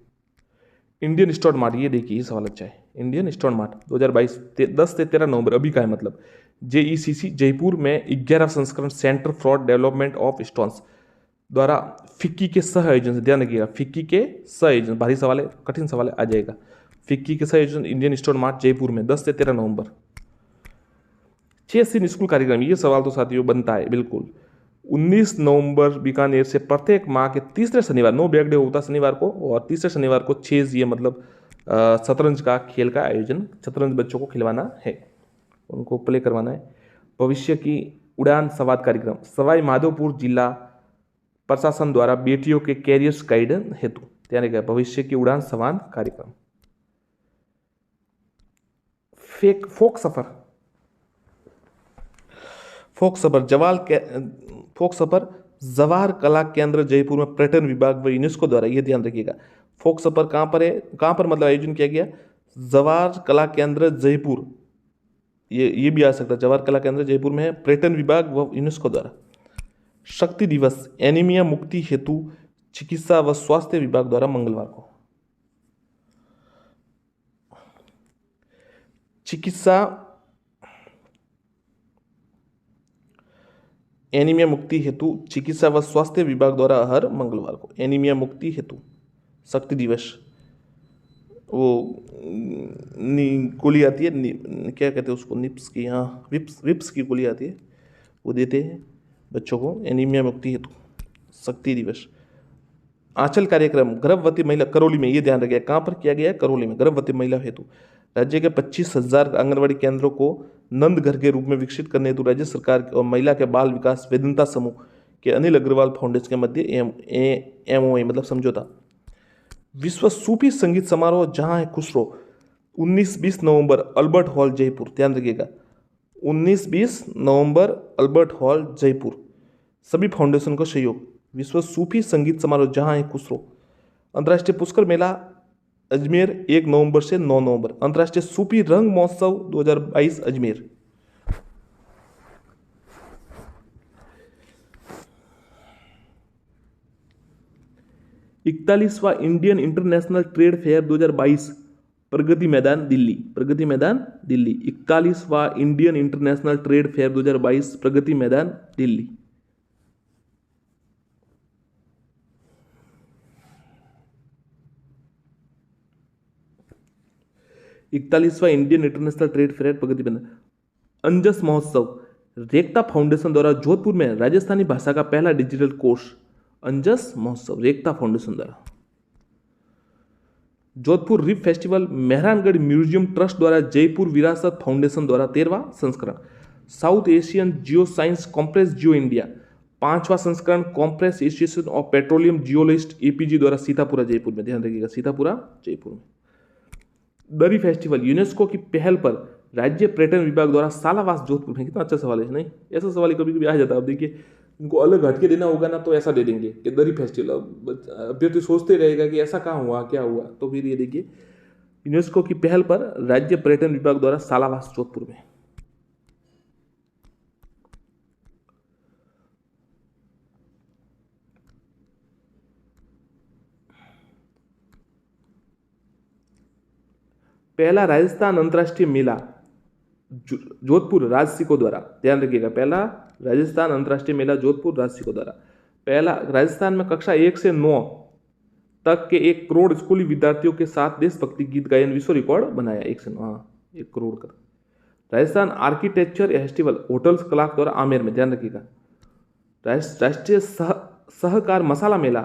इंडियन स्टोर मार्ट, ये देखिए ये सवाल अच्छा है। इंडियन स्टोर मार्ट 2022 10 से 13 नवंबर, अभी का है मतलब। JECC जयपुर में 11 संस्करण centre for development of stones द्वारा फिक्की के सह आयोजन से। ध्यान रखिएगा, फिक्की के सह आयोजन, भारी सवाल है, कठिन सवाल है, आ जाएगा। फिक्की के सह आयोजन इंडियन स्टोर मार्ट जयपुर में 10 से 13 नवंबर। 6 स्कूल कार्यक्रम, ये सवाल तो साथियों बनता है बिल्कुल। 19 नवंबर बीकानेर से प्रत्येक माह के तीसरे शनिवार, नो बैक डे होता शनिवार को, और तीसरे शनिवार को 6 ये मतलब शतरंज का खेल का आयोजन, शतरंज बच्चों को खिलवाना है, उनको प्ले करवाना है। भविष्य की उड़ान संवाद कार्यक्रम सवाई माधोपुर जिला प्रशासन द्वारा बेटियों के कैरियर्स गाइडेंस हेतु। ध्यान रखिएगा, भविष्य की उड़ान संवाद कार्यक्रम। फोक सफर जवाहर कला केंद्र जयपुर में पर्यटन विभाग व यूनेस्को द्वारा, ये ध्यान रखिएगा। फोक सफर कहाँ पर है, कहाँ पर मतलब आयोजन किया गया, जवाहर कला केंद्र जयपुर, ये भी आ सकता है, जवाहर कला केंद्र जयपुर में है, पर्यटन विभाग व यूनेस्को द्वारा। शक्ति दिवस एनीमिया मुक्ति हेतु चिकित्सा व स्वास्थ्य विभाग द्वारा मंगलवार को। चिकित्सा एनीमिया मुक्ति हेतु चिकित्सा व स्वास्थ्य विभाग द्वारा हर मंगलवार को एनीमिया मुक्ति हेतु शक्ति दिवस। वो गोली आती है, क्या कहते हैं उसको, निप्स की, हाँ विप्स की गोली आती है, वो देते हैं बच्चों को एनीमिया मुक्ति हेतु शक्ति दिवस। आंचल कार्यक्रम गर्भवती महिला करौली में, ये ध्यान रखिए कहाँ पर किया गया है, करौली में, गर्भवती महिला हेतु। राज्य के 25,000 आंगनबाड़ी केंद्रों को नंद घर के रूप में विकसित करने हेतु राज्य सरकार और महिला के बाल विकास वेदांता समूह के अनिल अग्रवाल फाउंडेशन के मध्य MOA मतलब समझौता। विश्व सूफी संगीत समारोह जहां है खुसरो 19-20 नवंबर अल्बर्ट हॉल जयपुर। ध्यान रखिएगा, 19-20 नवंबर अल्बर्ट हॉल जयपुर। सभी फाउंडेशन का सहयोग। विश्व सूफी संगीत समारोह जहां है खुसरो। अंतर्राष्ट्रीय पुष्कर मेला अजमेर 1 नवंबर से 9 नवंबर। अंतर्राष्ट्रीय सूफी रंग महोत्सव 2022 अजमेर। इकतालीसवां Indian international trade fair 2022 Pragati Maidan Delhi. Pragati Maidan Delhi. 41वां Indian international trade fair 2022 Pragati Maidan Delhi. 41वां इंडियन इंटरनेशनल ट्रेड फेयर प्रगति बंधन। अंजस महोत्सव रेखता फाउंडेशन द्वारा जोधपुर में राजस्थानी भाषा का पहला डिजिटल कोर्स। अंजस महोत्सव रेखता फाउंडेशन द्वारा। Jodhpur RIFF festival Mehrangarh museum trust द्वारा जयपुर विरासत फाउंडेशन द्वारा 13वां संस्करण। South Asian geo science congress geo India 5वां संस्करण congress association of petroleum geologist APG द्वारा सीतापुरा जयपुर में, ध्यान रखिएगा सीतापुरा जयपुर में। दरी फेस्टिवल यूनेस्को की पहल पर राज्य पर्यटन विभाग द्वारा सालावास जोधपुर में। कितना अच्छा सवाल है, नहीं ऐसा सवाल कभी कभी आ जाता है। अब देखिए इनको अलग हटके देना होगा ना तो ऐसा दे देंगे कि दरी फेस्टिवल। अभ्यर्थी सोचते रहेगा कि ऐसा कहाँ हुआ क्या हुआ, तो फिर ये देखिए यूनेस्को की पहल पर राज्य पर्यटन विभाग द्वारा सालावास जोधपुर में। पहला राजस्थान अंतर्राष्ट्रीय मेला जोधपुर राजसिकों द्वारा, ध्यान रखिएगा पहला राजस्थान अंतर्राष्ट्रीय मेला जोधपुर राजसिकों द्वारा। पहला राजस्थान में कक्षा 1 से 9 तक के 1 करोड़ स्कूली विद्यार्थियों के साथ देशभक्ति गीत गायन विश्व रिकॉर्ड बनाया। 1 से 9, हाँ 1 करोड़ का। राजस्थान आर्किटेक्चर फेस्टिवल होटल्स कलाक द्वारा आमेर में, ध्यान रखिएगा। राष्ट्रीय सहकार मसाला मेला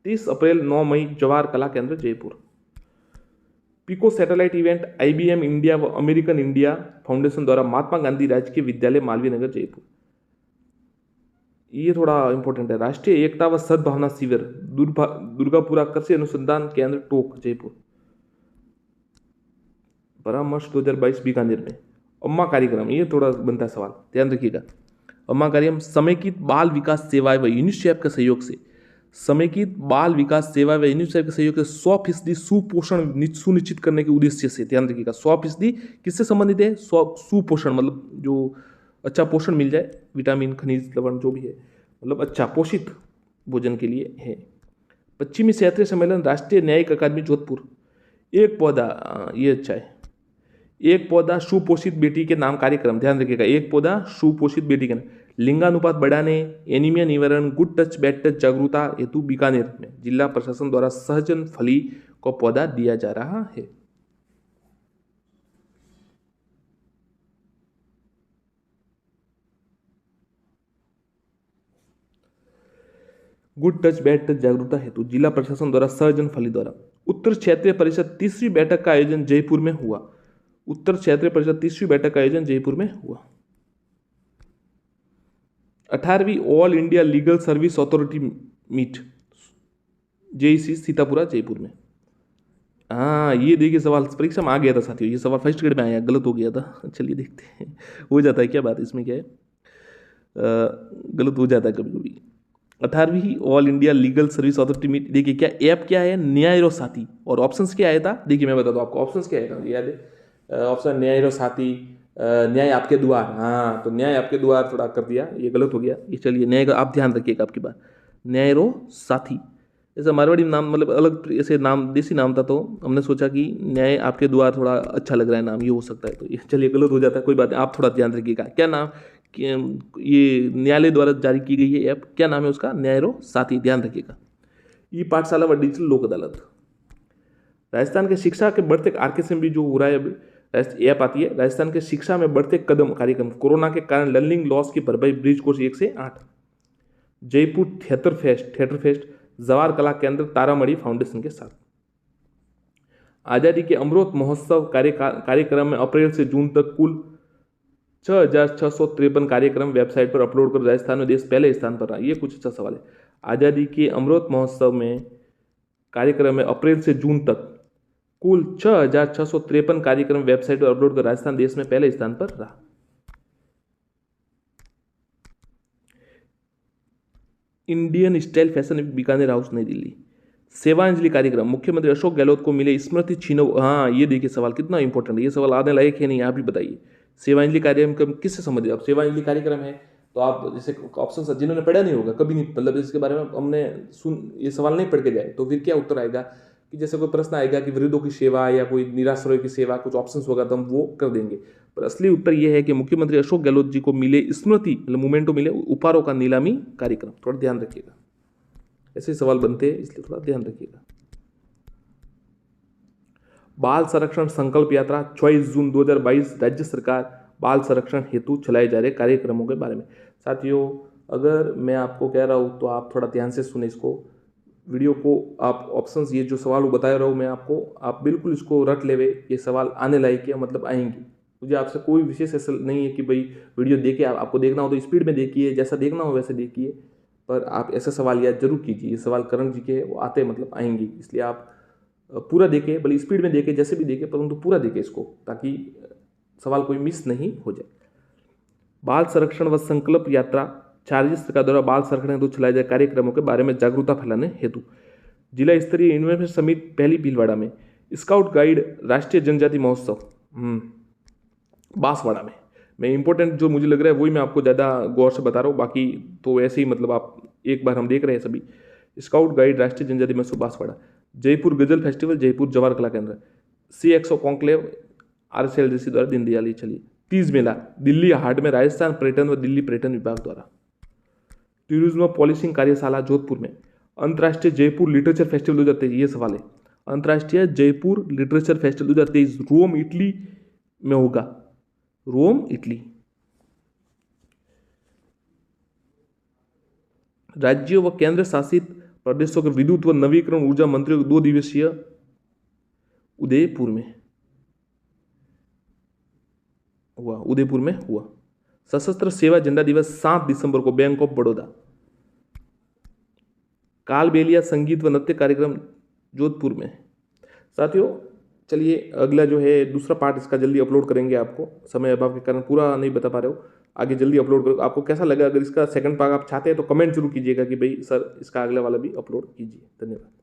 30 अप्रैल 9 मई Jawahar Kala Kendra Jaipur. Pico satellite event IBM India व अमेरिकन इंडिया फाउंडेशन द्वारा महात्मा गांधी राजकीय विद्यालय मालवीय नगर जयपुर। ये थोड़ा इंपॉर्टेंट है। राष्ट्रीय एकता व सद्भावना शिविर दुर्गापुरा कृषि अनुसंधान केंद्र टोक जयपुर। परामर्श 2022 बीकानेर में। अम्मा कार्यक्रम, ये थोड़ा बनता है सवाल, ध्यान रखिएगा। अम्मा कार्यक्रम समेकित बाल विकास सेवाएं व यूनिसेफ के सहयोग से, समेकित बाल विकास सेवा व यूनिसेफ के सहयोग से 100% सुपोषण सुनिश्चित करने के उद्देश्य से, ध्यान रखिएगा 100% किससे संबंधित है? सुपोषण मतलब जो अच्छा पोषण मिल जाए, विटामिन खनिज लवण जो भी है, मतलब अच्छा पोषित भोजन के लिए है। पश्चिमी क्षेत्रीय सम्मेलन राष्ट्रीय न्यायिक अकादमी जोधपुर। एक पौधा, ये अच्छा है, एक पौधा सुपोषित बेटी के नाम कार्यक्रम, ध्यान रखिएगा एक पौधा सुपोषित बेटी के नाम। लिंगानुपात बढ़ाने, एनीमिया निवारण, गुड टच बैड टच जागरूकता हेतु बीकानेर में जिला प्रशासन द्वारा सहजन फली को पौधा दिया जा रहा है। गुड टच बैड टच जागरूकता हेतु जिला प्रशासन द्वारा सहजन फली द्वारा। उत्तर क्षेत्रीय परिषद 30वीं बैठक का आयोजन जयपुर में हुआ। उत्तर क्षेत्रीय परिषद 30वीं बैठक का आयोजन जयपुर में हुआ। 18वीं all India legal service authority meet JEC Sitapura Jaipur में। हाँ ये देखिए सवाल परीक्षा में आ गया था साथियों, ये सवाल फर्स्ट ग्रेड में आया, गलत हो गया था। चलिए देखते हैं, हो जाता है क्या बात, इसमें क्या है, गलत हो जाता है कभी कभी। 18वीं all India legal service authority meet, देखिए क्या ऐप क्या है, न्यायरो साथी। और ऑप्शंस क्या आया था, देखिए मैं बताता हूँ आपको ऑप्शंस क्या आया था, याद है ऑप्शन न्यायरो साथी, न्याय आपके द्वार, हाँ तो न्याय आपके द्वार थोड़ा कर दिया, ये गलत हो गया। ये चलिए न्याय का आप ध्यान रखिएगा आपकी बात, न्यायरो साथी ऐसा मारवाड़ी नाम, मतलब अलग ऐसे नाम देसी नाम था, तो हमने सोचा कि न्याय आपके द्वार थोड़ा अच्छा लग रहा है नाम, ये हो सकता है, तो ये चलिए गलत हो जाता है, कोई बात नहीं, आप थोड़ा ध्यान रखिएगा। क्या नाम, ये न्यायालय द्वारा जारी की गई है ऐप, क्या नाम है उसका, न्यायरो साथी, ध्यान रखिएगा। ई पाठशाला व डिजिटल लोक अदालत। राजस्थान के शिक्षा के बढ़ते आरकेएसएम भी जो हो रहा है, ऐप आती है राजस्थान के शिक्षा में बढ़ते कदम कार्यक्रम, कोरोना के कारण लर्निंग लॉस की भरपाई, ब्रिज कोर्स 1 से 8। जयपुर थिएटर फेस्ट जवाहर कला केंद्र तारामणि फाउंडेशन के साथ। आजादी के अमृत महोत्सव कार्यक्रम में अप्रैल से जून तक कुल 6,653 कार्यक्रम वेबसाइट पर अपलोड कर राजस्थान में देश पहले स्थान पर रहा। ये कुछ अच्छा सवाल है। आजादी के अमृत महोत्सव में कार्यक्रम में अप्रैल से जून तक कुल 6,653 कार्यक्रम वेबसाइट पर अपलोड कर राजस्थान देश में पहले स्थान पर रहा। Indian style fashion week Bikaner house नई दिल्ली। सेवांजलि कार्यक्रम, मुख्यमंत्री अशोक गहलोत को मिले स्मृति चिन्ह। हाँ ये देखिए सवाल कितना इंपॉर्टेंट है, ये सवाल आने लायक है नहीं, आप ही बताइए। सेवांजलि कार्यक्रम किससे संबंधित, अब सेवांजलि कार्यक्रम है तो आप जैसे ऑप्शन जिन्होंने पढ़ा नहीं होगा कभी नहीं, मतलब इसके बारे में हमने ये सवाल नहीं पढ़ के जाए तो फिर क्या उत्तर आएगा कि जैसे कोई प्रश्न आएगा कि वृद्धों की सेवा या कोई निराश्रय की सेवा, कुछ ऑप्शंस होगा तो हम वो कर देंगे, पर असली उत्तर यह है कि मुख्यमंत्री अशोक गहलोत जी को मिले स्मृति मतलब मोमेंटो मिले उपहारों का नीलामी कार्यक्रम। थोड़ा ध्यान रखिएगा, ऐसे सवाल बनते हैं इसलिए थोड़ा ध्यान रखिएगा। बाल संरक्षण संकल्प यात्रा 24 जून 2022 राज्य सरकार बाल संरक्षण हेतु चलाए जा रहे कार्यक्रमों के बारे में। साथियों, अगर मैं आपको कह रहा हूँ तो आप थोड़ा ध्यान से सुने इसको, वीडियो को। आप ऑप्शंस, ये जो सवाल बता रहा हूँ मैं आपको, आप बिल्कुल इसको रट लेवे, ये सवाल आने लायक है, मतलब आएंगे। मुझे आपसे कोई विशेष ऐसा नहीं है कि भाई वीडियो देखे, आपको देखना हो तो स्पीड में देखिए, जैसा देखना हो वैसे देखिए, पर आप ऐसे सवाल याद जरूर कीजिए। ये सवाल करण जी के वो आते मतलब आएंगे, इसलिए आप पूरा देखें, भले स्पीड में देखें, जैसे भी देखें, परंतु पूरा देखें इसको, ताकि सवाल कोई मिस नहीं हो जाए। बाल संरक्षण व संकल्प यात्रा राज्य सरकार द्वारा बाल संरक्षण हेतु चलाए जाए कार्यक्रमों के बारे में जागरूकता फैलाने हेतु जिला स्तरीय इन्वेस्टमेंट समिति पहली भीलवाड़ा में, स्काउट गाइड राष्ट्रीय जनजाति महोत्सव बांसवाड़ा में। मैं इंपॉर्टेंट जो मुझे लग रहा है वही मैं आपको ज़्यादा गौर से बता रहा हूँ, बाकी तो ऐसे ही मतलब आप एक बार हम देख रहे हैं सभी। स्काउट गाइड राष्ट्रीय जनजाति महोत्सव बांसवाड़ा, जयपुर गजल फेस्टिवल, जयपुर जवाहर कला केंद्र, CXO कॉन्क्लेव RCLDC द्वारा दीनदयाल। चलिए, तीज मेला दिल्ली हाट में राजस्थान पर्यटन व दिल्ली पर्यटन विभाग द्वारा। टूरिज्म पॉलिसिंग कार्यशाला जोधपुर में। अंतर्राष्ट्रीय जयपुर लिटरेचर फेस्टिवल 2023, ये सवाल है। अंतर्राष्ट्रीय Jaipur literature festival 2023 Rome Italy में होगा, रोम इटली। राज्यों व केंद्र शासित प्रदेशों के विद्युत व नवीकरण ऊर्जा मंत्रियों के 2 दिवसीय उदयपुर में हुआ, उदयपुर में हुआ। सशस्त्र सेवा झंडा दिवस 7 दिसंबर को बैंक ऑफ बड़ौदा। कालबेलिया संगीत व नृत्य कार्यक्रम जोधपुर में। साथियों, चलिए अगला जो है दूसरा पार्ट इसका जल्दी अपलोड करेंगे, आपको समय अभाव के कारण पूरा नहीं बता पा रहे हो, आगे जल्दी अपलोड करो। आपको कैसा लगा? अगर इसका सेकंड पार्ट आप चाहते हैं तो कमेंट जरूर कीजिएगा कि भाई सर इसका अगला वाला भी अपलोड कीजिए। धन्यवाद।